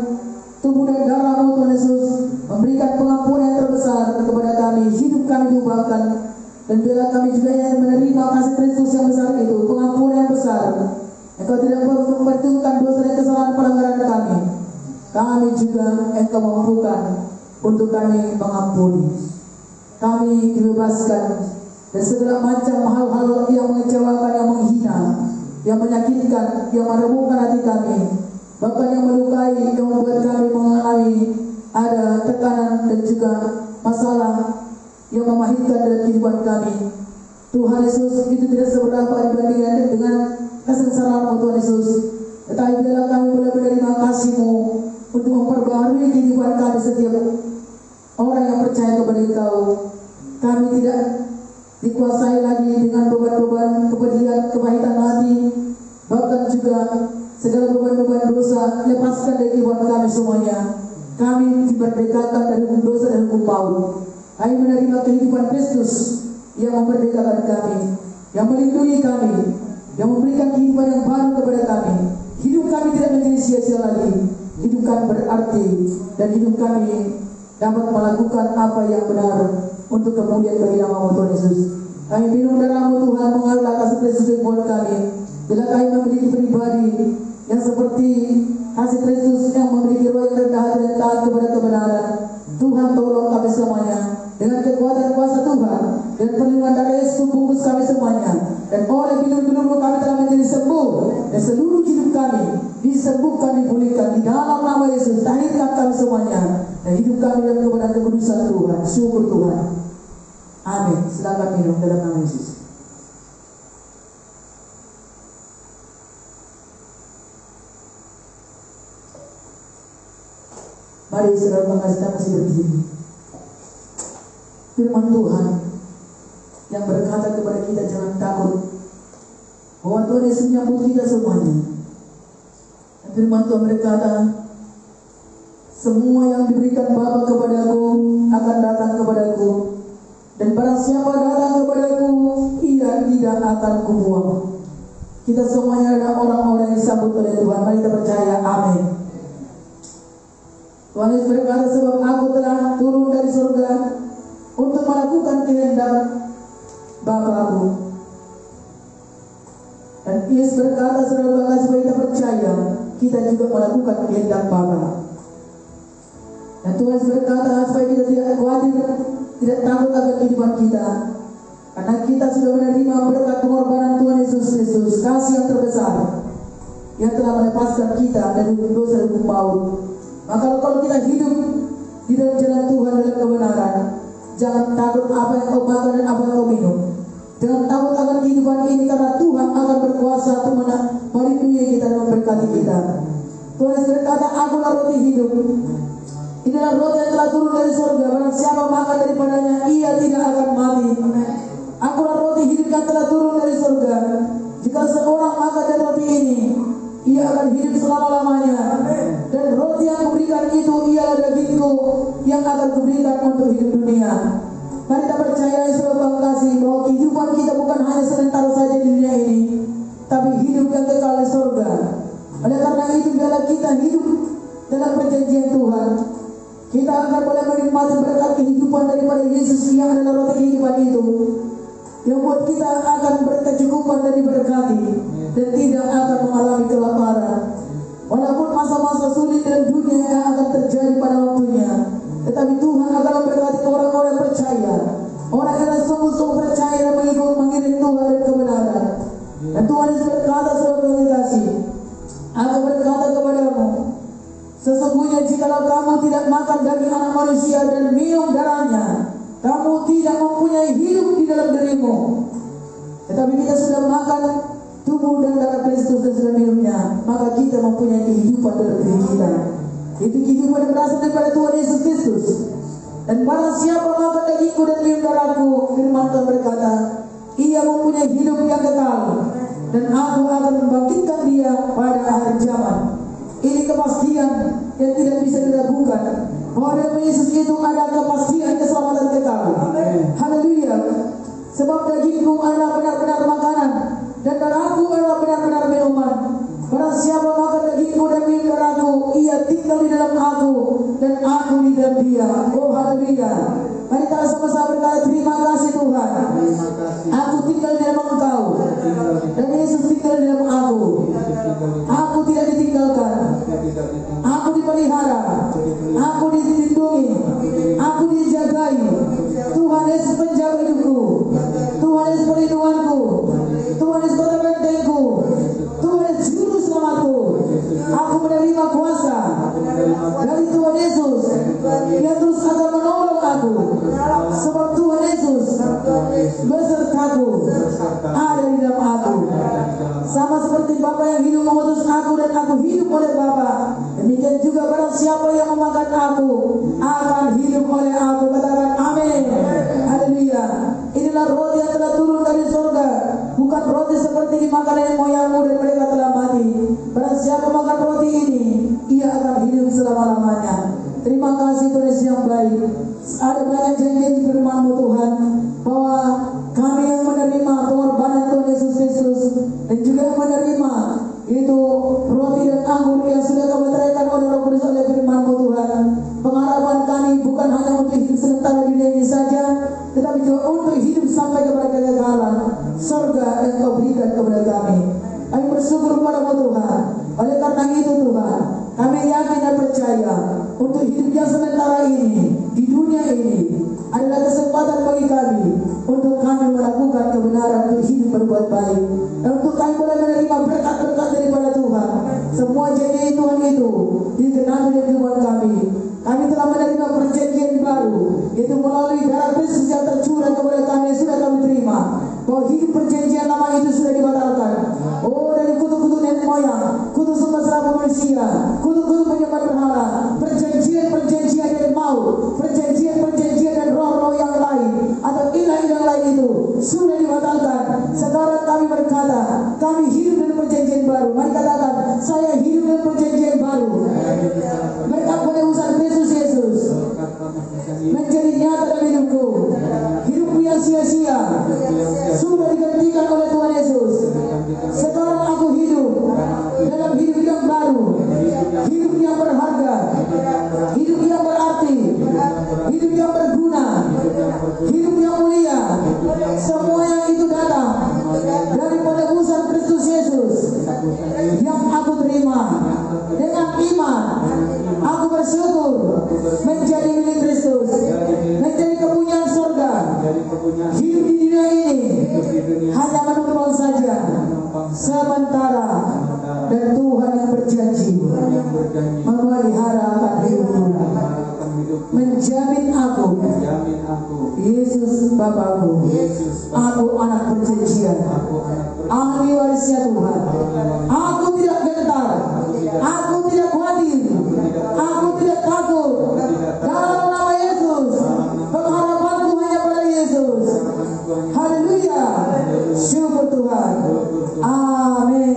tubuh dan darah-Mu Tuhan Yesus memberikan pengampunan yang terbesar kepada kami. Hidup kami diubahkan, dan biarlah kami juga yang menerima kasih Kristus yang besar itu, pengampunan yang besar. Engkau tidak memperhitungkan dosa dan kesalahan pelanggaran kami. Kami juga Engkau mampukan untuk kami mengampuni. Kami dibebaskan dari segala macam hal-hal yang mengecewakan, yang menghina, yang menyakitkan, yang meremukkan hati kami, bahkan yang melukai, yang membuat kami mengalami ada tekanan dan juga masalah yang memahitkan dalam kehidupan kami. Tuhan Yesus, itu tidak seberapa dibandingkan dengan kesengsaraan Tuhan Yesus. Tetapi bila kami boleh menerima kasih-Mu untuk memperbaharui kehidupan kami setiap orang yang percaya kepada Engkau, kami tidak dikuasai lagi dengan beban-beban kepedihan, kepahitan hati, bahkan juga segala beban-beban dosa. Lepaskan dari kehidupan kami semuanya. Kami diberdekakan dari hukum dosa dan hukum maut. Kami menerima kehidupan Kristus yang memerdekakan kami, yang melindungi kami, yang memberikan kehidupan yang baru kepada kami. Hidup kami tidak menjadi sia-sia lagi. Hidup kami berarti, dan hidup kami dapat melakukan apa yang benar untuk kemuliaan bagi nama Tuhan Yesus. Kami minum darah-Mu Tuhan, mengalah kasih Kristus yang buat kami. Bila kami memiliki pribadi yang seperti kasih Kristus yang memiliki roh yang rendah hati dan taat kepada kebenaran, Tuhan tolong kami semuanya dengan kekuatan kuasa Tuhan dan perlindungan darah Yesus bungkus kami semuanya. Dan oleh bilur-bilur kami telah menjadi sembuh, dan seluruh hidup kami disembuhkan, dipulihkan di dalam nama Yesus. Tahirkan kami semuanya dan hidup kami dalam kebenaran kekudusan Tuhan. Syukur Tuhan. Amin. Silakan minum dalam nama Yesus. Mari saudara kita masih berdiri. Firman Tuhan yang berkata kepada kita jangan takut, bahwa Tuhan Yesus menyambut kita semuanya. Dan firman Tuhan berkata, semua yang diberikan Bapa kepadaku akan datang kepadaku, dan barang siapa datang kepadaku, ia tidak akan kubuang. Kita semuanya adalah orang-orang yang disambut oleh Tuhan. Mari kita percaya. Amin. Tuhan Yesus berkata, sebab aku telah turun dari surga untuk melakukan kehendak Bapa-Ku. Dan Yesus berkata, saudara-saudara, supaya kita percaya, kita juga melakukan kehendak Bapa. Dan Tuhan Yesus berkata, supaya kita tidak khawatir, tidak takut akan kehidupan kita, karena kita sudah menerima berkat pengorbanan Tuhan Yesus Kristus, kasih yang terbesar, yang telah melepaskan kita dari dosa dan maut. Maka kalau kita hidup di dalam jalan Tuhan dalam kebenaran, jangan takut apa yang kau makan dan apa yang kau minum. Jangan takut akan kehidupan ini, karena Tuhan akan berkuasa untuk melindungi kita dan memberkati kita. Tuhan berkata, akulah roti hidup. Inilah roti yang telah turun dari surga. Barang siapa makan daripadanya, ia tidak akan mati. Akulah roti hidup yang telah turun dari surga. Jika seorang makan dari roti ini, ia akan hidup selama-lamanya. Dan roti yang kuberikan itu ialah dagingku yang akan kuberikan untuk hidup dunia. Mari kita percaya, saudara kasih, bahwa kehidupan kita bukan hanya sementara saja di dunia ini, tapi hidup yang kekal di surga. Oleh karena itu, biarlah kita hidup dalam perjanjian Tuhan. Kita akan boleh menikmati berkat kehidupan daripada Yesus yang adalah roti kehidupan itu, yang buat kita akan berkecukupan dan diberkati, dan tidak akan mengalami kelaparan. Walaupun masa-masa sulit dalam dunia yang akan terjadi pada waktunya, tetapi Tuhan akan memberkati orang-orang yang percaya, orang yang sungguh-sungguh percaya dan mengiring Tuhan dalam kebenaran. Dan Tuhan Yesus berkata, saudara kasih, aku berkata kepadamu, sesungguhnya jikalau kamu tidak makan daging anak manusia dan minum darahnya, kamu tidak mempunyai hidup di dalam dirimu. Tetapi kita sudah makan tubuh dan darah Kristus dan sudah minumnya, maka kita mempunyai kehidupan dalam diri kita. Itu kehidupan yang berasal daripada Tuhan Yesus Kristus. Dan barang siapa makan dagingku dan minum darahku, firman Tuhan berkata, ia mempunyai hidup yang kekal, dan aku akan membangkitkan dia pada akhir zaman. Ini kepastian yang tidak bisa diragukan, bahwa dalam Yesus itu ada kepastian keselamatan kekal. Haleluya. Sebab dagingku adalah benar-benar makanan, dan darahku adalah benar-benar minuman. Barang siapa makan dagingku dan minum darahku, ia tinggal di dalam aku, dan aku di dalam dia. Oh haleluya. Mari kita sama-sama berkata, terima kasih Tuhan, aku tinggal di dalam Engkau, dan Yesus tinggal di dalam aku. Aku tidak ditinggalkan, aku dipelihara, aku dilindungi, aku dijagai. Tuhan Yesus penjaga hidupku, Tuhan Yesus perlindunganku, Tuhan Yesus kota bentengku, Tuhan Yesus juru selamatku. Aku menerima kuasa dari Tuhan Yesus yang terus akan menolong aku, sebab Tuhan Yesus besertaku, ada di dalam aku. Sama seperti Bapa yang hidup mengutus aku dan aku hidup oleh Bapa, demikian juga barang siapa yang memakan aku akan hidup oleh aku. Katakan amin. Haleluya. Inilah roti yang telah turun dari surga, bukan roti seperti dimakan oleh moyangmu dan mereka telah mati. Barang siapa makan roti ini, ia akan hidup selama-lamanya. Terima kasih Tuhan Yesus yang baik. Ada banyak janji di firman-Mu Tuhan, bahwa kami yang menerima pengorbanan Tuhan Yesus Kristus, dan juga menerima itu roti dan anggur yang sudah kami teriakan oleh Roh Kudus oleh firman-Mu Tuhan. Pengharapan kami bukan hanya untuk hidup sementara di dunia ini saja, tetapi juga untuk hidup sampai kepada kekekalan surga yang Kau berikan kepada kami. Kami bersyukur kepada-Mu Tuhan. Oleh karena itu Tuhan, kami yakin dan percaya untuk hidup yang sementara ini di dunia ini adalah kesempatan bagi kami untuk kami melakukan kebenaran, untuk hidup berbuat baik, dan untuk kami boleh menerima berkat-berkat daripada Tuhan. Semua janji Tuhan itu digenapi dalam kehidupan bahwa hidup perjanjian lama itu sudah dibatalkan. Oh, dari kutuk-kutuk nenek moyang, kutuk sembah serah manusia, kutuk-kutuk penyembah berhala, perjanjian-perjanjian dari maut, perjanjian-perjanjian dan roh-roh yang lain atau ilah-ilah lain itu sudah dibatalkan. Sekarang kami berkata, kami hidup dalam perjanjian baru. Mari katakan, saya hidup dalam perjanjian baru. Berkat penebusan Kristus Yesus menjadi nyata dalam hidupku. Hidupku yang sia-sia sudah digantikan oleh Tuhan Yesus. Sekarang aku hidup dalam hidup yang baru, hidup yang berharga, hidup yang berarti, hidup yang berguna, hidup yang mulia. Semua yang itu datang dari penebusan Kristus Yesus yang aku terima dengan iman. Aku bersyukur menjadi milik Kristus, menjadi kepunyaan surga. Hidup di dunia ini hanya menumpang saja sementara, dan Tuhan yang berjanji memelihara akan hidupku, menjamin aku, Yesus Bapakku. Aku anak perjanjian, ahli warisnya Tuhan. Aku tidak gentar, aku tidak khawatir, aku tidak takut. Dalam nama Yesus, pengharapanku hanya pada Yesus. Haleluya, syukur Tuhan. Amin.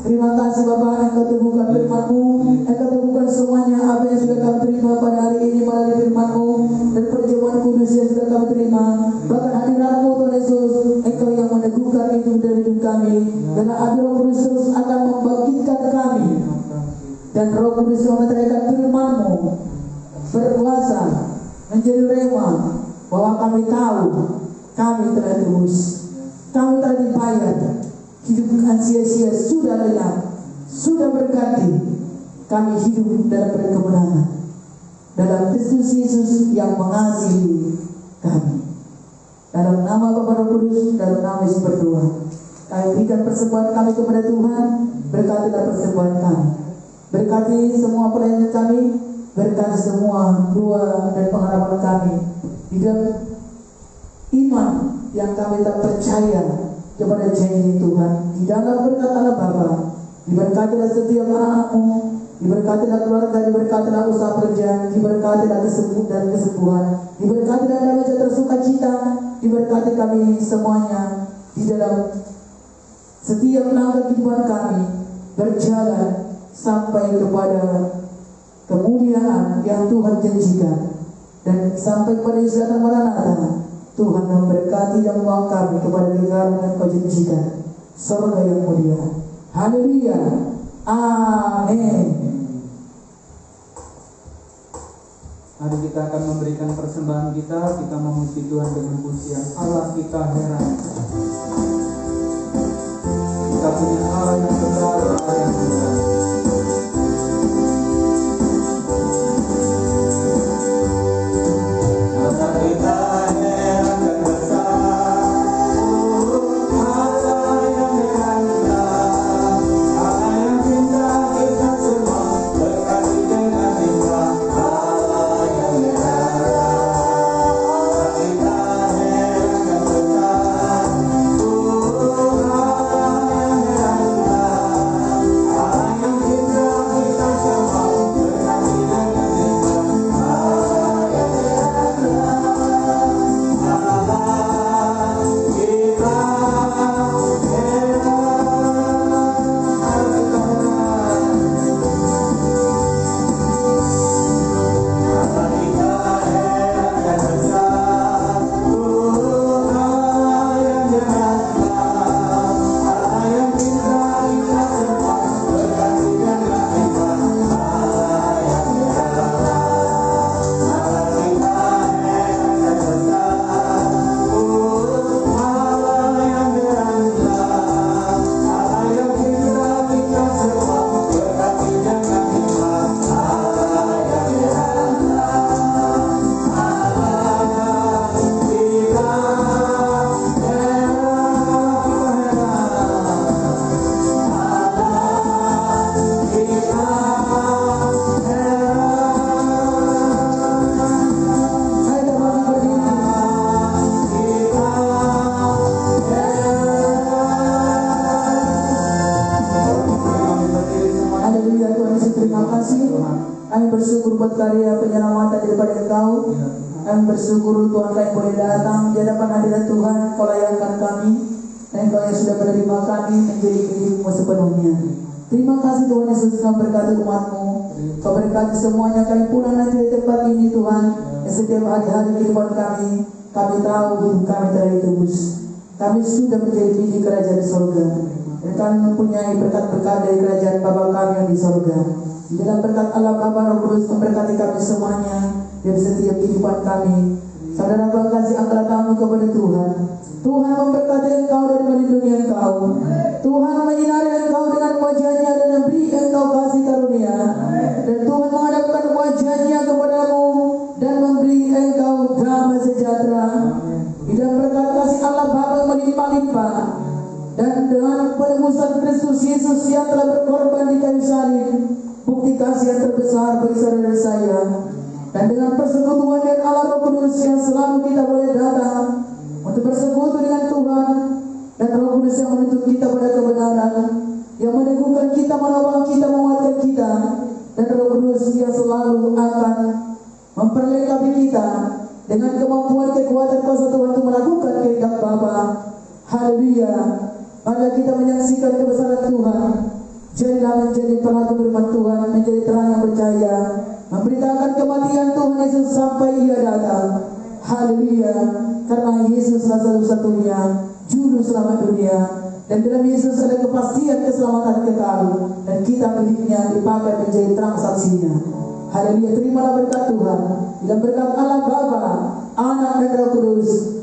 Terima kasih Bapak, Engkau teguhkan firman-Mu, Engkau teguhkan semuanya apa yang sudah kami terima pada hari ini melalui firman-Mu dan perjamuan kudus yang sudah kami terima. Bahkan hadirat-Mu Tuhan Yesus, Engkau yang meneguhkan itu dari hidup kami. Karena api Roh Kudus akan membangkitkan kami, dan Roh Kudus memeteraikan firman-Mu berkuasa menjadi rema, bahwa kami tahu kami telah tebus, kami telah dibayar. Hidup bukan sia-sia, sudah lenyap, sudah berganti. Kami hidup dalam kemenangan dalam Kristus Yesus yang mengasihi kami. Dalam nama Bapa Roh Kudus, dalam nama Yesus berdoa. Kami berikan persembahan kami kepada Tuhan. Berkatilah persembahan kami, berkati semua pelayanan kami, berkati semua doa dan pengharapan kami di dalam iman yang kami tak percaya kepada janji Tuhan. Di dalam berkat Allah Bapa, diberkatilah setiap anak-anak-Mu, diberkatilah keluarga, diberkatilah usaha pekerjaan, diberkatilah kesembuhan, diberkatilah damai sejahtera sukacita, diberkati kami semuanya di dalam setiap langkah kehidupan kami berjalan sampai kepada kemuliaan yang Tuhan janjikan, dan sampai kepada Yesus datang Maranatha. Tuhan memberkati dan membawa kami kepada negara yang Kau janjikan, surga yang mulia. Haleluya, amin. Mari kita akan memberikan persembahan kita memuji Tuhan dengan pujian. Allah kita heran, kita punya Allah yang benar, Allah yang benar. I Engkau. Kami bersyukur Tuhan kami boleh datang di hadapan hadirat Tuhan, Kau layakkan kami, dan Kau yang sudah menerima kami menjadi milik-Mu sepenuhnya. Terima kasih Tuhan Yesus, Kau berkati umat-Mu, Kau berkati semuanya kami pulang nanti di tempat ini Tuhan. Yang setiap hari-hari kehidupan kami tahu hidup kami telah ditebus. Kami sudah menjadi biji kerajaan surga, dan kami mempunyai berkat-berkat dari kerajaan Bapa kami yang di surga. Di dalam berkat Allah Bapa Roh Kudus memberkati kami semuanya dari setiap kehidupan kami. Saudara kasih angkat tamu kepada Tuhan. Tuhan memberkati engkau dan melindungi engkau. Tuhan menyinari engkau dengan wajah-Nya dan memberi engkau kasih karunia. Dan Tuhan menghadapkan wajah-Nya kepadamu dan memberi engkau damai sejahtera. Di dalam berkat kasih Allah Bapa yang melimpah-limpah, dan dengan penebusan Kristus Yesus yang telah berkorban di kayu salib, bukti kasih yang terbesar bagi saudara saya. Dan dengan persekutuan dan Allah Roh Kudus yang selalu kita boleh datang untuk bersekutu dengan Tuhan, dan Roh Kudus yang menuntut kita pada kebenaran, yang meneguhkan kita, menolong kita, menguatkan kita, dan Roh Kudus yang selalu akan memperlengkapi kita dengan kemampuan kekuatan kuasa Tuhan untuk melakukan kehendak Bapa. Haleluya. Mari kita menyaksikan kebesaran Tuhan. Jadilah menjadi pelaku firman Tuhan, menjadi terang yang percaya, memberitakan kematian Tuhan Yesus sampai Ia datang. Haleluya. Karena Yesus satu-satunya juru selamat dunia, dan dalam Yesus ada kepastian keselamatan kekal, dan kita miliknya dipakai menjadi terang saksinya. Haleluya. Terimalah berkat Tuhan. Dalam berkat Allah Bapa, Anak dan Roh Kudus,